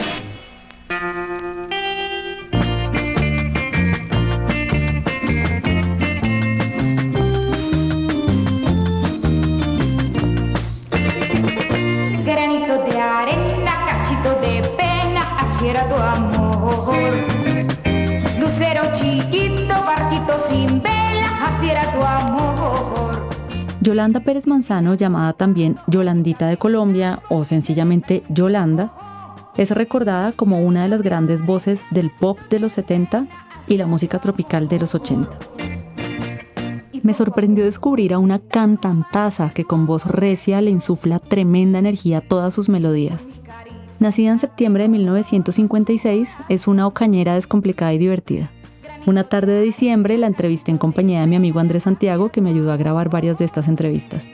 I: Granito de arena, cachito de pena, así era tu amor. Lucero chiquito, barquito sin vela, así era tu amor.
A: Yolanda Pérez Manzano, llamada también Yolandita de Colombia o sencillamente Yolanda, es recordada como una de las grandes voces del pop de los 70 y la música tropical de los 80. Me sorprendió descubrir a una cantantaza que con voz recia le insufla tremenda energía a todas sus melodías. Nacida en septiembre de 1956, es una ocañera descomplicada y divertida. Una tarde de diciembre la entrevisté en compañía de mi amigo Andrés Santiago, que me ayudó a grabar varias de estas entrevistas.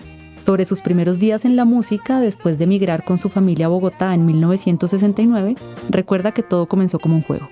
A: Sobre sus primeros días en la música, después de emigrar con su familia a Bogotá en 1969, recuerda que todo comenzó como un juego.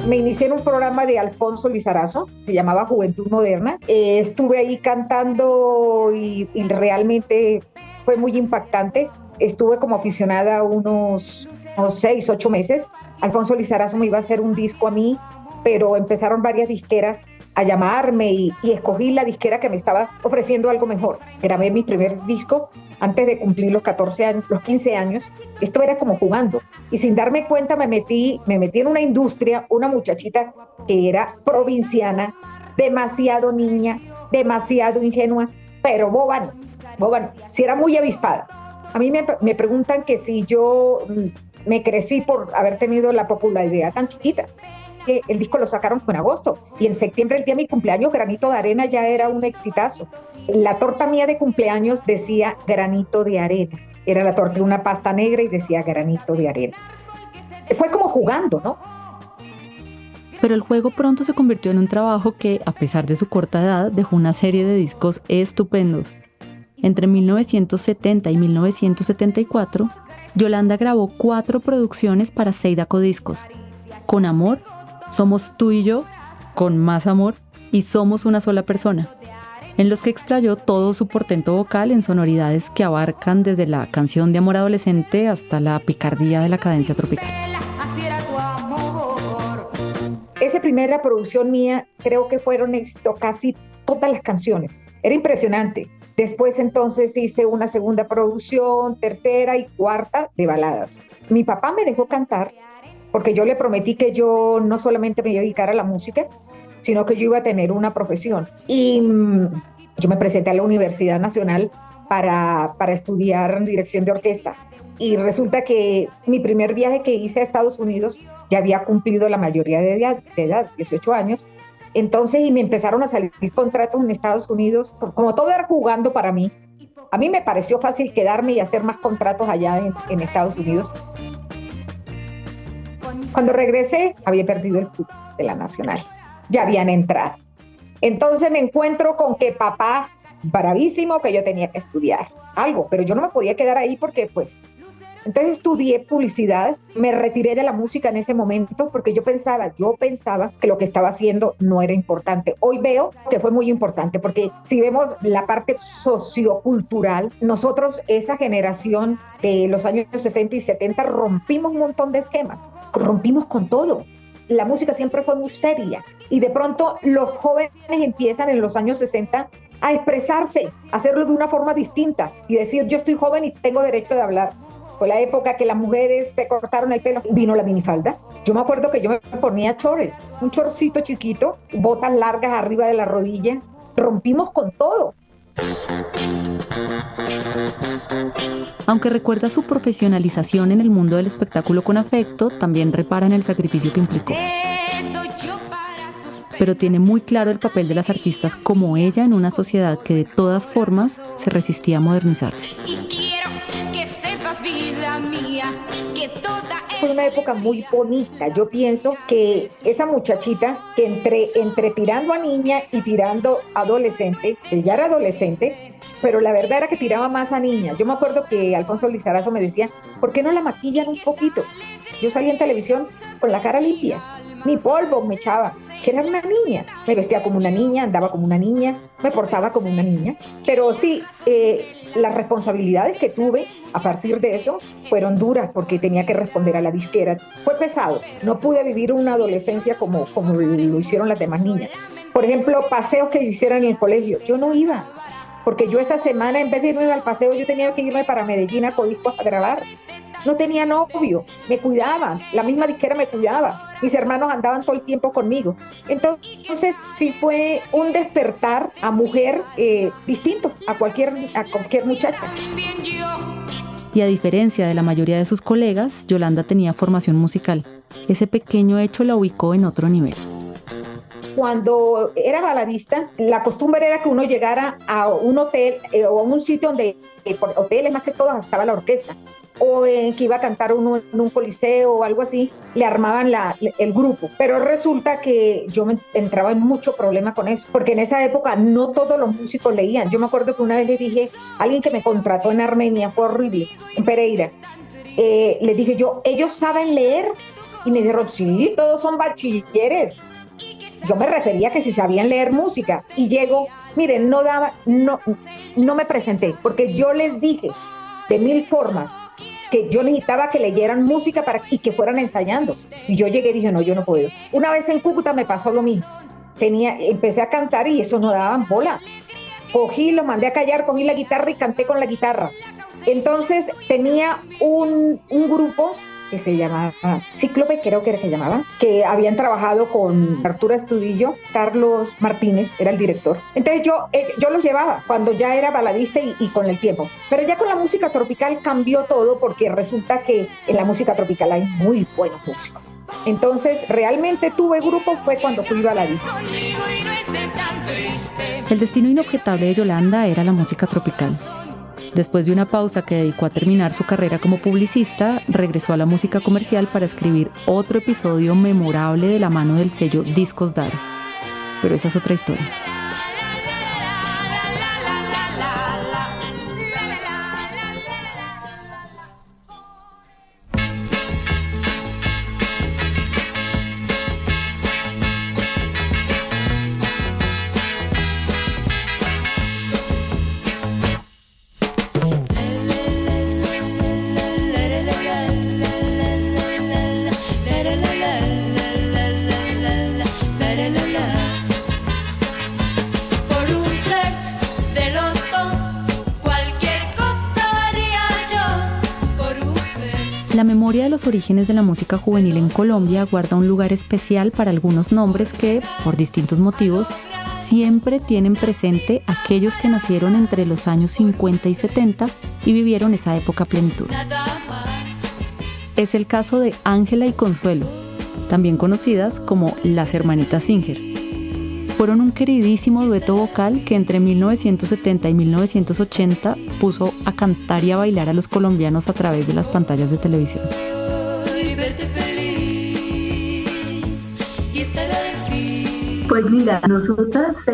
J: Me inicié en un programa de Alfonso Lizarazo, se llamaba Juventud Moderna. Estuve ahí cantando y realmente fue muy impactante. Estuve como aficionada unos 6, 8 meses. Alfonso Lizarazo me iba a hacer un disco a mí, pero empezaron varias disqueras a llamarme y escogí la disquera que me estaba ofreciendo algo mejor. Grabé mi primer disco antes de cumplir los 14 años, los 15 años. Esto era como jugando. Y sin darme cuenta me metí en una industria, una muchachita que era provinciana, demasiado niña, demasiado ingenua, pero boba no. Sí era muy avispada. A mí me preguntan que si yo me crecí por haber tenido la popularidad tan chiquita. Que el disco lo sacaron en agosto y en septiembre, el día de mi cumpleaños, Granito de Arena ya era un exitazo. La torta mía de cumpleaños decía Granito de Arena. Era la torta de una pasta negra y decía Granito de Arena. Fue como jugando, ¿no?
A: Pero el juego pronto se convirtió en un trabajo que, a pesar de su corta edad, dejó una serie de discos estupendos. Entre 1970 y 1974, Yolanda grabó 4 producciones para Seidaco Discos: Con Amor, Somos tú y yo, Con Más Amor y Somos una sola persona, en los que explayó todo su portento vocal en sonoridades que abarcan desde la canción de amor adolescente hasta la picardía de la cadencia tropical.
J: esa primera producción mía creo que fueron éxito casi todas las canciones. Era impresionante. Después entonces hice una segunda producción, tercera y cuarta de baladas. Mi papá me dejó cantar porque yo le prometí que yo no solamente me iba a dedicar a la música, sino que yo iba a tener una profesión. Y yo me presenté a la Universidad Nacional para estudiar dirección de orquesta. Y resulta que mi primer viaje que hice a Estados Unidos ya había cumplido la mayoría de edad, 18 años. Entonces, y me empezaron a salir contratos en Estados Unidos. Como todo era jugando para mí, a mí me pareció fácil quedarme y hacer más contratos allá en Estados Unidos. Cuando regresé, había perdido el club de la Nacional. Ya habían entrado. Entonces me encuentro con que papá, bravísimo, que yo tenía que estudiar algo, pero yo no me podía quedar ahí porque pues... Entonces estudié publicidad, me retiré de la música en ese momento porque yo pensaba que lo que estaba haciendo no era importante. Hoy veo que fue muy importante porque si vemos la parte sociocultural, nosotros, esa generación de los años 60 y 70, rompimos un montón de esquemas, rompimos con todo. La música siempre fue muy seria y de pronto los jóvenes empiezan en los años 60 a expresarse, a hacerlo de una forma distinta y decir yo estoy joven y tengo derecho de hablar. Fue la época que las mujeres se cortaron el pelo, vino la minifalda. Yo me acuerdo que yo me ponía chores, un chorcito chiquito, botas largas arriba de la rodilla. Rompimos con todo.
A: Aunque recuerda su profesionalización en el mundo del espectáculo con afecto, también repara en el sacrificio que implicó. Pero tiene muy claro el papel de las artistas como ella en una sociedad que de todas formas se resistía a modernizarse.
J: Fue una época muy bonita. Yo pienso que esa muchachita que entre tirando a niña y tirando a adolescente, ella era adolescente, pero la verdad era que tiraba más a niña. Yo me acuerdo que Alfonso Lizarazo me decía, ¿por qué no la maquillan un poquito? Yo salía en televisión con la cara limpia, ni polvo me echaba, que era una niña. Me vestía como una niña, andaba como una niña, me portaba como una niña. Pero sí, las responsabilidades que tuve a partir de eso fueron duras porque tenía que responder a la disquera. Fue pesado, no pude vivir una adolescencia como lo hicieron las demás niñas. Por ejemplo, paseos que se hicieran en el colegio, yo no iba, porque yo esa semana en vez de irme al paseo yo tenía que irme para Medellín a Codisco a grabar. No tenía novio, me cuidaban, la misma disquera me cuidaba, mis hermanos andaban todo el tiempo conmigo. Entonces sí fue un despertar a mujer distinto a cualquier muchacha.
A: Y a diferencia de la mayoría de sus colegas, Yolanda tenía formación musical. Ese pequeño hecho la ubicó en otro nivel.
J: Cuando era baladista, la costumbre era que uno llegara a un hotel o a un sitio donde, por hoteles más que todo, estaba la orquesta, o que iba a cantar uno en un coliseo o algo así, le armaban el grupo. Pero resulta que yo entraba en mucho problema con eso, porque en esa época no todos los músicos leían. Yo me acuerdo que una vez le dije a alguien que me contrató en Armenia, fue horrible, en Pereira, le dije yo, ¿ellos saben leer? Y me dijeron, sí, todos son bachilleres. Yo me refería a que si sabían leer música. Y llego, miren, no me presenté, porque yo les dije de 1000 formas que yo necesitaba que leyeran música y que fueran ensayando. Y yo llegué y dije, no, yo no puedo. Una vez en Cúcuta me pasó lo mismo. Empecé a cantar y eso no daban bola. Lo mandé a callar, cogí la guitarra y canté con la guitarra. Entonces tenía un grupo que se llamaba Cíclope, creo que era que llamaban, que habían trabajado con Arturo Estudillo, Carlos Martínez era el director. Entonces yo los llevaba cuando ya era baladista y con el tiempo. Pero ya con la música tropical cambió todo porque resulta que en la música tropical hay muy buenos músicos. Entonces realmente tuve grupo fue cuando fui baladista.
A: El destino inobjetable de Yolanda era la música tropical. Después de una pausa que dedicó a terminar su carrera como publicista, regresó a la música comercial para escribir otro episodio memorable de la mano del sello Discos Daro. Pero esa es otra historia. La memoria de los orígenes de la música juvenil en Colombia guarda un lugar especial para algunos nombres que, por distintos motivos, siempre tienen presente aquellos que nacieron entre los años 50 y 70 y vivieron esa época a plenitud. Es el caso de Ángela y Consuelo, también conocidas como las hermanitas Singer. Fueron un queridísimo dueto vocal que entre 1970 y 1980 puso a cantar y a bailar a los colombianos a través de las pantallas de televisión.
K: Pues mira, nosotras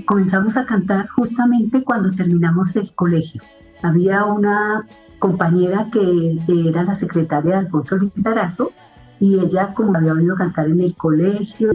K: comenzamos a cantar justamente cuando terminamos el colegio. Había una compañera que era la secretaria de Alfonso Lizarazo y ella, como había venido a cantar en el colegio,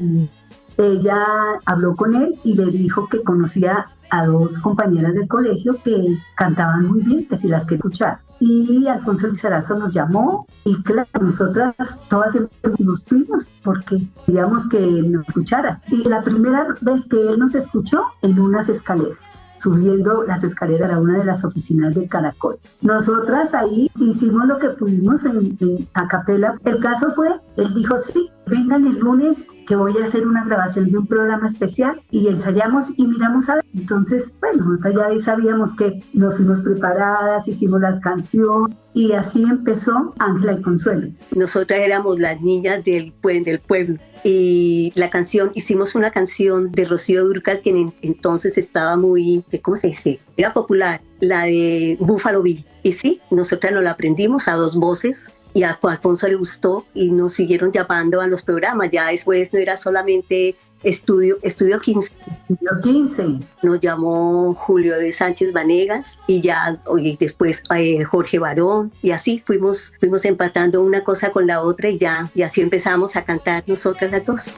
K: ella habló con él y le dijo que conocía a dos compañeras del colegio que cantaban muy bien, que si las quería escuchar. Y Alfonso Lizarazo nos llamó y claro, nosotras todas nos fuimos porque queríamos que nos escuchara. Y la primera vez que él nos escuchó en unas escaleras, subiendo las escaleras a una de las oficinas del Caracol. Nosotras ahí hicimos lo que pudimos en a capela. El caso fue, él dijo, sí, vengan el lunes que voy a hacer una grabación de un programa especial y ensayamos y miramos a ver. Entonces, bueno, nosotros ya sabíamos que nos fuimos preparadas, hicimos las canciones y así empezó Ángela y Consuelo.
L: Nosotras éramos las niñas del pueblo y la canción, hicimos una canción de Rocío Dúrcal que entonces estaba muy, ¿cómo se dice? Era popular, la de Buffalo Bill. Y sí, nosotras nos la aprendimos a dos voces. Y a Alfonso le gustó y nos siguieron llamando a los programas. Ya después no era solamente Estudio 15.
K: Estudio 15.
L: Nos llamó Julio de Sánchez Vanegas y ya después Jorge Barón. Y así fuimos empatando una cosa con la otra y así empezamos a cantar nosotras las dos.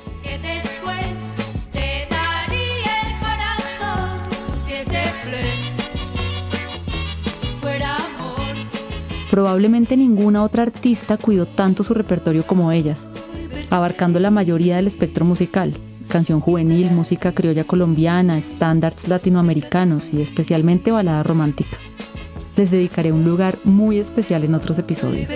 A: Probablemente ninguna otra artista cuidó tanto su repertorio como ellas, abarcando la mayoría del espectro musical, canción juvenil, música criolla colombiana, estándares latinoamericanos y especialmente balada romántica. Les dedicaré un lugar muy especial en otros episodios.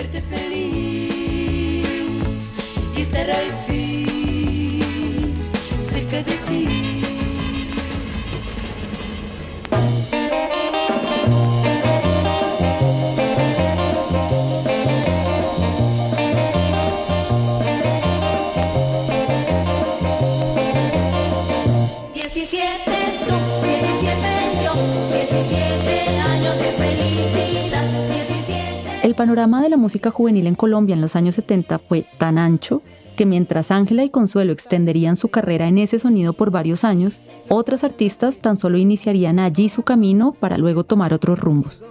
A: El panorama de la música juvenil en Colombia en los años 70 fue tan ancho que mientras Ángela y Consuelo extenderían su carrera en ese sonido por varios años, otras artistas tan solo iniciarían allí su camino para luego tomar otros rumbos.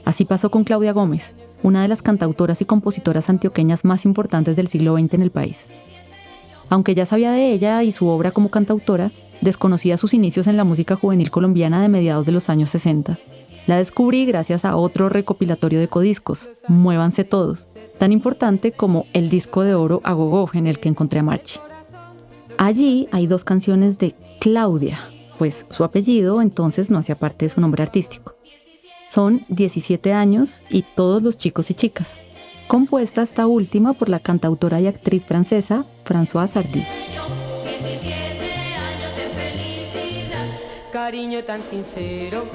A: Así pasó con Claudia Gómez, una de las cantautoras y compositoras antioqueñas más importantes del siglo XX en el país. Aunque ya sabía de ella y su obra como cantautora, desconocía sus inicios en la música juvenil colombiana de mediados de los años 60. La descubrí gracias a otro recopilatorio de codiscos, Muévanse Todos, tan importante como el disco de oro A Gogó en el que encontré a Marchi. Allí hay dos canciones de Claudia, pues su apellido entonces no hacía parte de su nombre artístico. Son 17 años y Todos los chicos y chicas, compuesta esta última por la cantautora y actriz francesa Françoise Hardy.
C: Cariño tan sincero.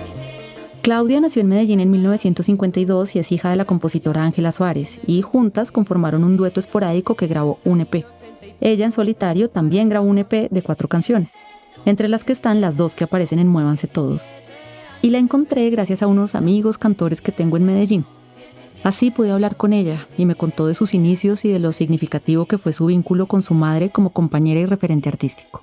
A: Claudia nació en Medellín en 1952 y es hija de la compositora Ángela Suárez, y juntas conformaron un dueto esporádico que grabó un EP. Ella en solitario también grabó un EP de 4 canciones, entre las que están las 2 que aparecen en Muévanse Todos. Y la encontré gracias a unos amigos cantores que tengo en Medellín. Así pude hablar con ella y me contó de sus inicios y de lo significativo que fue su vínculo con su madre como compañera y referente artístico.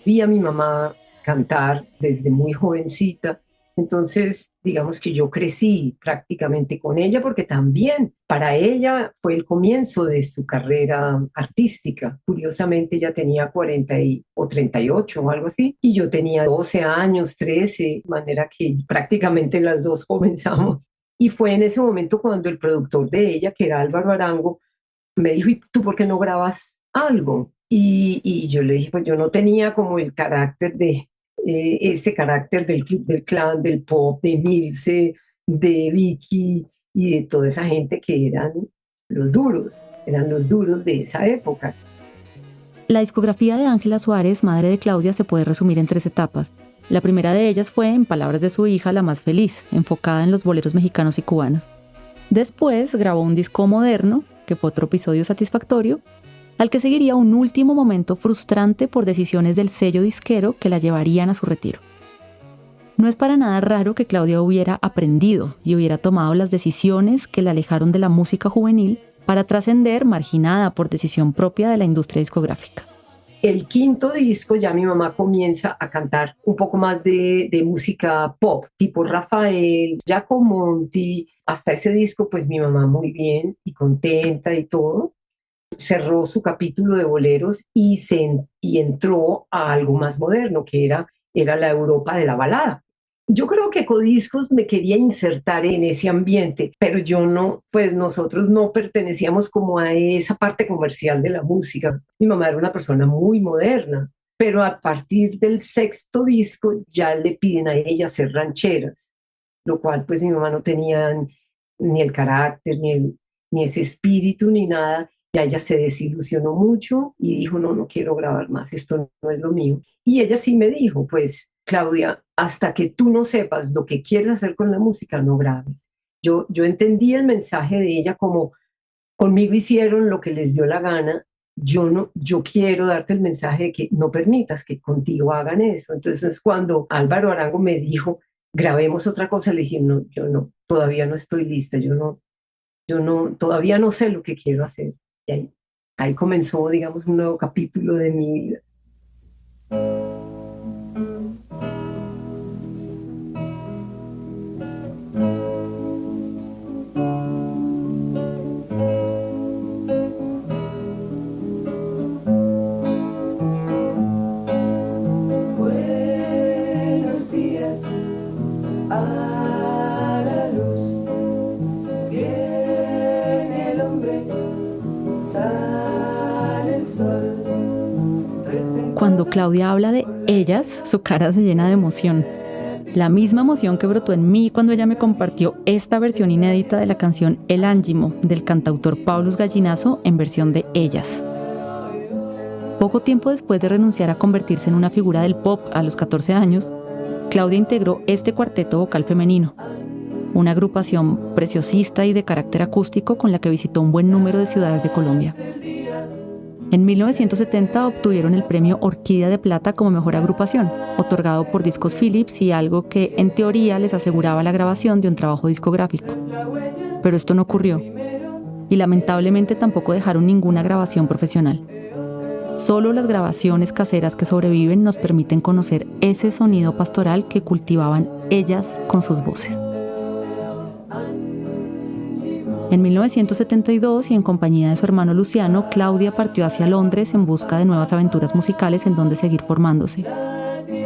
M: Vi a mi mamá cantar desde muy jovencita. Entonces, digamos que yo crecí prácticamente con ella porque también para ella fue el comienzo de su carrera artística. Curiosamente, ella tenía 40 o 38 o algo así, y yo tenía 12 años, 13, de manera que prácticamente las dos comenzamos. Y fue en ese momento cuando el productor de ella, que era Álvaro Arango, me dijo, ¿y tú por qué no grabas algo? Y yo le dije, pues yo no tenía como el carácter de... ese carácter del Club del Clan, del pop, de Milce, de Vicky y de toda esa gente que eran duros, eran los duros de esa época.
A: La discografía de Ángela Suárez, madre de Claudia, se puede resumir en 3 etapas. La primera de ellas fue, en palabras de su hija, la más feliz, enfocada en los boleros mexicanos y cubanos. Después grabó un disco moderno, que fue otro episodio satisfactorio, al que seguiría un último momento frustrante por decisiones del sello disquero que la llevarían a su retiro. No es para nada raro que Claudia hubiera aprendido y hubiera tomado las decisiones que la alejaron de la música juvenil para trascender marginada por decisión propia de la industria discográfica.
M: El 5º disco ya mi mamá comienza a cantar un poco más de música pop, tipo Rafael, Giacomo Monti. Hasta ese disco pues mi mamá muy bien y contenta y todo. Cerró su capítulo de boleros y entró a algo más moderno, que era la Europa de la balada. Yo creo que Ecodiscos me quería insertar en ese ambiente, pero yo no, pues nosotros no pertenecíamos como a esa parte comercial de la música. Mi mamá era una persona muy moderna, pero a partir del 6º disco ya le piden a ella hacer rancheras, lo cual pues mi mamá no tenía ni el carácter, ni ese espíritu, ni nada. Ya ella se desilusionó mucho y dijo, no quiero grabar más, esto no es lo mío. Y ella sí me dijo, pues, Claudia, hasta que tú no sepas lo que quieres hacer con la música, no grabes. Yo entendí el mensaje de ella como, conmigo hicieron lo que les dio la gana, yo quiero darte el mensaje de que no permitas que contigo hagan eso. Entonces, cuando Álvaro Arango me dijo, grabemos otra cosa, le dije, no, yo no, todavía no estoy lista, todavía no sé lo que quiero hacer. Y ahí comenzó, digamos, un nuevo capítulo de mi vida.
C: Buenos días a la luz, viene el hombre, sale el sol.
A: Cuando Claudia habla de ellas, su cara se llena de emoción. La misma emoción que brotó en mí cuando ella me compartió esta versión inédita de la canción El Ángimo, del cantautor Paulus Gallinazo, en versión de ellas. Poco tiempo después de renunciar a convertirse en una figura del pop a los 14 años, Claudia integró este cuarteto vocal femenino, una agrupación preciosista y de carácter acústico con la que visitó un buen número de ciudades de Colombia. En 1970 obtuvieron el premio Orquídea de Plata como mejor agrupación, otorgado por Discos Philips y algo que en teoría les aseguraba la grabación de un trabajo discográfico. Pero esto no ocurrió, y lamentablemente tampoco dejaron ninguna grabación profesional. Solo las grabaciones caseras que sobreviven nos permiten conocer ese sonido pastoral que cultivaban ellas con sus voces. En 1972, y en compañía de su hermano Luciano, Claudia partió hacia Londres en busca de nuevas aventuras musicales en donde seguir formándose.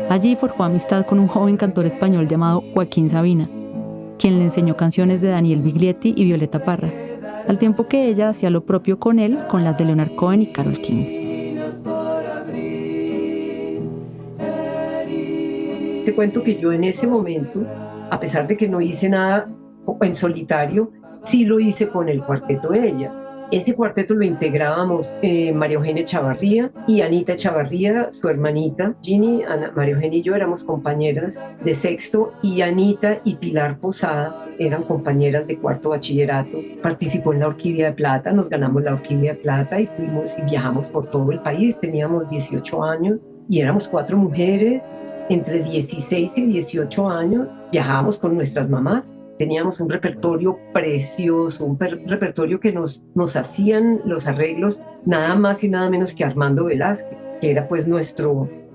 A: Allí forjó amistad con un joven cantor español llamado Joaquín Sabina, quien le enseñó canciones de Daniel Biglietti y Violeta Parra, al tiempo que ella hacía lo propio con él con las de Leonard Cohen y Karol King.
M: Te cuento que yo en ese momento, a pesar de que no hice nada en solitario, sí lo hice con el cuarteto de ellas. Ese cuarteto lo integrábamos María Eugenia Chavarría y Anita Chavarría, su hermanita. Ginny, María Eugenia y yo éramos compañeras de sexto y Anita y Pilar Posada eran compañeras de cuarto bachillerato. Participó en la Orquídea de Plata, nos ganamos la Orquídea de Plata y fuimos y viajamos por todo el país. Teníamos 18 años y éramos 4 mujeres entre 16 y 18 años. Viajábamos con nuestras mamás. Teníamos un repertorio precioso, un repertorio que nos hacían los arreglos nada más y nada menos que Armando Velázquez, que era pues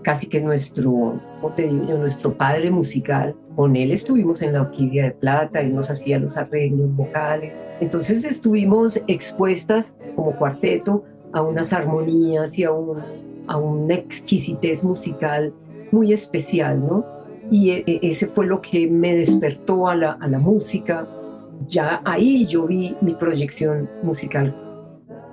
M: casi que nuestro, ¿cómo te digo yo?, nuestro padre musical. Con él estuvimos en la Orquídea de Plata, él nos hacía los arreglos vocales. Entonces estuvimos expuestas como cuarteto a unas armonías y a una exquisitez musical muy especial, ¿no? Y ese fue lo que me despertó a la música. Ya ahí yo vi mi proyección musical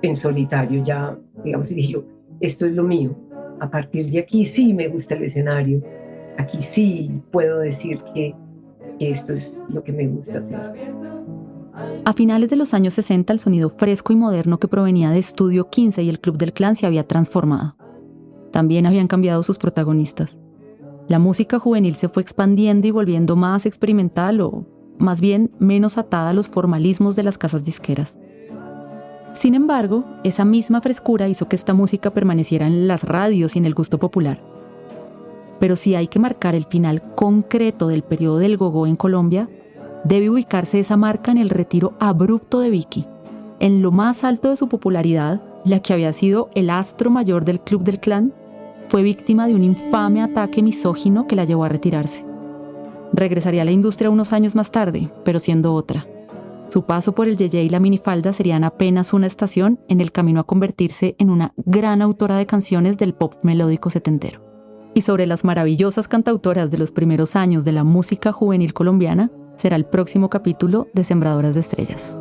M: en solitario, ya, digamos, y dije yo, esto es lo mío. A partir de aquí sí me gusta el escenario, aquí sí puedo decir que esto es lo que me gusta hacer.
A: A finales de los años 60, el sonido fresco y moderno que provenía de Estudio 15 y el Club del Clan se había transformado. También habían cambiado sus protagonistas. La música juvenil se fue expandiendo y volviendo más experimental o, más bien, menos atada a los formalismos de las casas disqueras. Sin embargo, esa misma frescura hizo que esta música permaneciera en las radios y en el gusto popular. Pero si hay que marcar el final concreto del periodo del gogó en Colombia, debe ubicarse esa marca en el retiro abrupto de Vicky. En lo más alto de su popularidad, la que había sido el astro mayor del Club del Clan, fue víctima de un infame ataque misógino que la llevó a retirarse. Regresaría a la industria unos años más tarde, pero siendo otra. Su paso por el yeye y la minifalda serían apenas una estación en el camino a convertirse en una gran autora de canciones del pop melódico setentero. Y sobre las maravillosas cantautoras de los primeros años de la música juvenil colombiana, será el próximo capítulo de Sembradoras de Estrellas.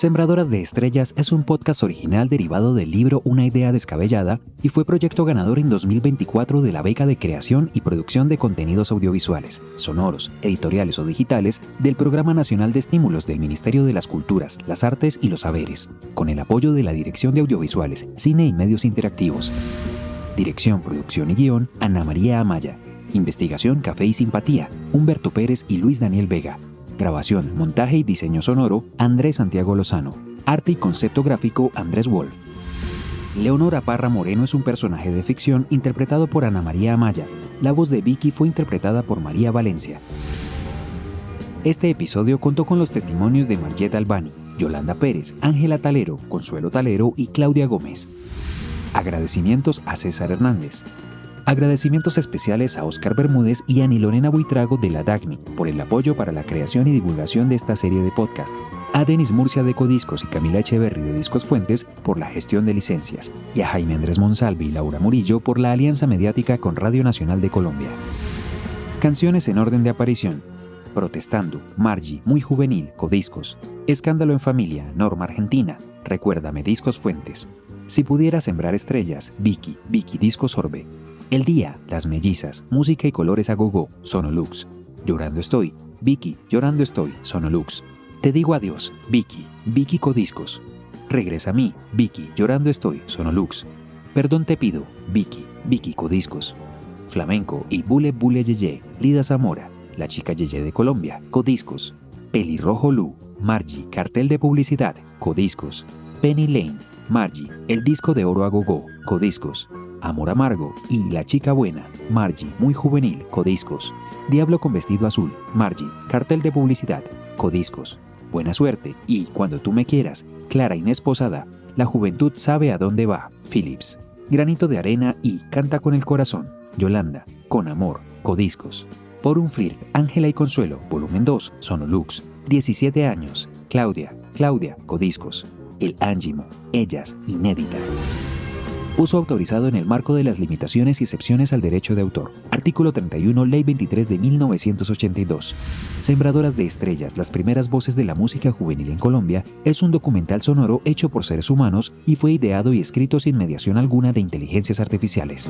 D: Sembradoras de Estrellas es un podcast original derivado del libro Una idea descabellada y fue proyecto ganador en 2024 de la beca de creación y producción de contenidos audiovisuales, sonoros, editoriales o digitales del Programa Nacional de Estímulos del Ministerio de las Culturas, las Artes y los Saberes, con el apoyo de la Dirección de Audiovisuales, Cine y Medios Interactivos. Dirección, producción y guión, Ana María Amaya. Investigación, Café y Simpatía, Humberto Pérez y Luis Daniel Vega. Grabación, montaje y diseño sonoro, Andrés Santiago Lozano. Arte y concepto gráfico, Andrés Wolf. Leonora Parra Moreno es un personaje de ficción interpretado por Ana María Amaya. La voz de Vicky fue interpretada por María Valencia. Este episodio contó con los testimonios de Margette Albani, Yolanda Pérez, Ángela Talero, Consuelo Talero y Claudia Gómez. Agradecimientos a César Hernández. Agradecimientos especiales a Oscar Bermúdez y a Nilorena Buitrago de la DACMI por el apoyo para la creación y divulgación de esta serie de podcast, a Denis Murcia de Codiscos y Camila Echeverry de Discos Fuentes por la gestión de licencias, y a Jaime Andrés Monsalve y Laura Murillo por la alianza mediática con Radio Nacional de Colombia. Canciones en orden de aparición: Protestando, Margie, Muy Juvenil, Codiscos. Escándalo en Familia, Norma Argentina, Recuérdame, Discos Fuentes. Si pudiera sembrar estrellas, Vicky, Discos Orbe. El Día, Las Mellizas, Música y Colores a Gogó, Sonolux. Llorando Estoy, Vicky, Llorando Estoy, Sonolux. Te digo adiós, Vicky Codiscos. Regresa a mí, Vicky, Llorando Estoy, Sonolux. Perdón te pido, Vicky Codiscos. Flamenco y Bule Bule Yeye, Lida Zamora, La Chica Yeye de Colombia, Codiscos. Pelirrojo Lu, Margie, Cartel de Publicidad, Codiscos. Penny Lane, Margie, El Disco de Oro a Gogó, Codiscos. Amor Amargo y La Chica Buena, Margie, Muy Juvenil, Codiscos. Diablo con Vestido Azul, Margie, Cartel de Publicidad, Codiscos. Buena Suerte y Cuando tú me quieras, Clara Inés Posada, La Juventud sabe a dónde va, Philips. Granito de Arena y Canta con el Corazón, Yolanda, Con Amor, Codiscos. Por un Flirt, Ángela y Consuelo, Volumen 2, Sonolux. 17 años, Claudia, Codiscos. El Ángimo, Ellas, Inédita. Uso autorizado en el marco de las limitaciones y excepciones al derecho de autor. Artículo 31, Ley 23 de 1982. Sembradoras de Estrellas, las primeras voces de la música juvenil en Colombia, es un documental sonoro hecho por seres humanos y fue ideado y escrito sin mediación alguna de inteligencias artificiales.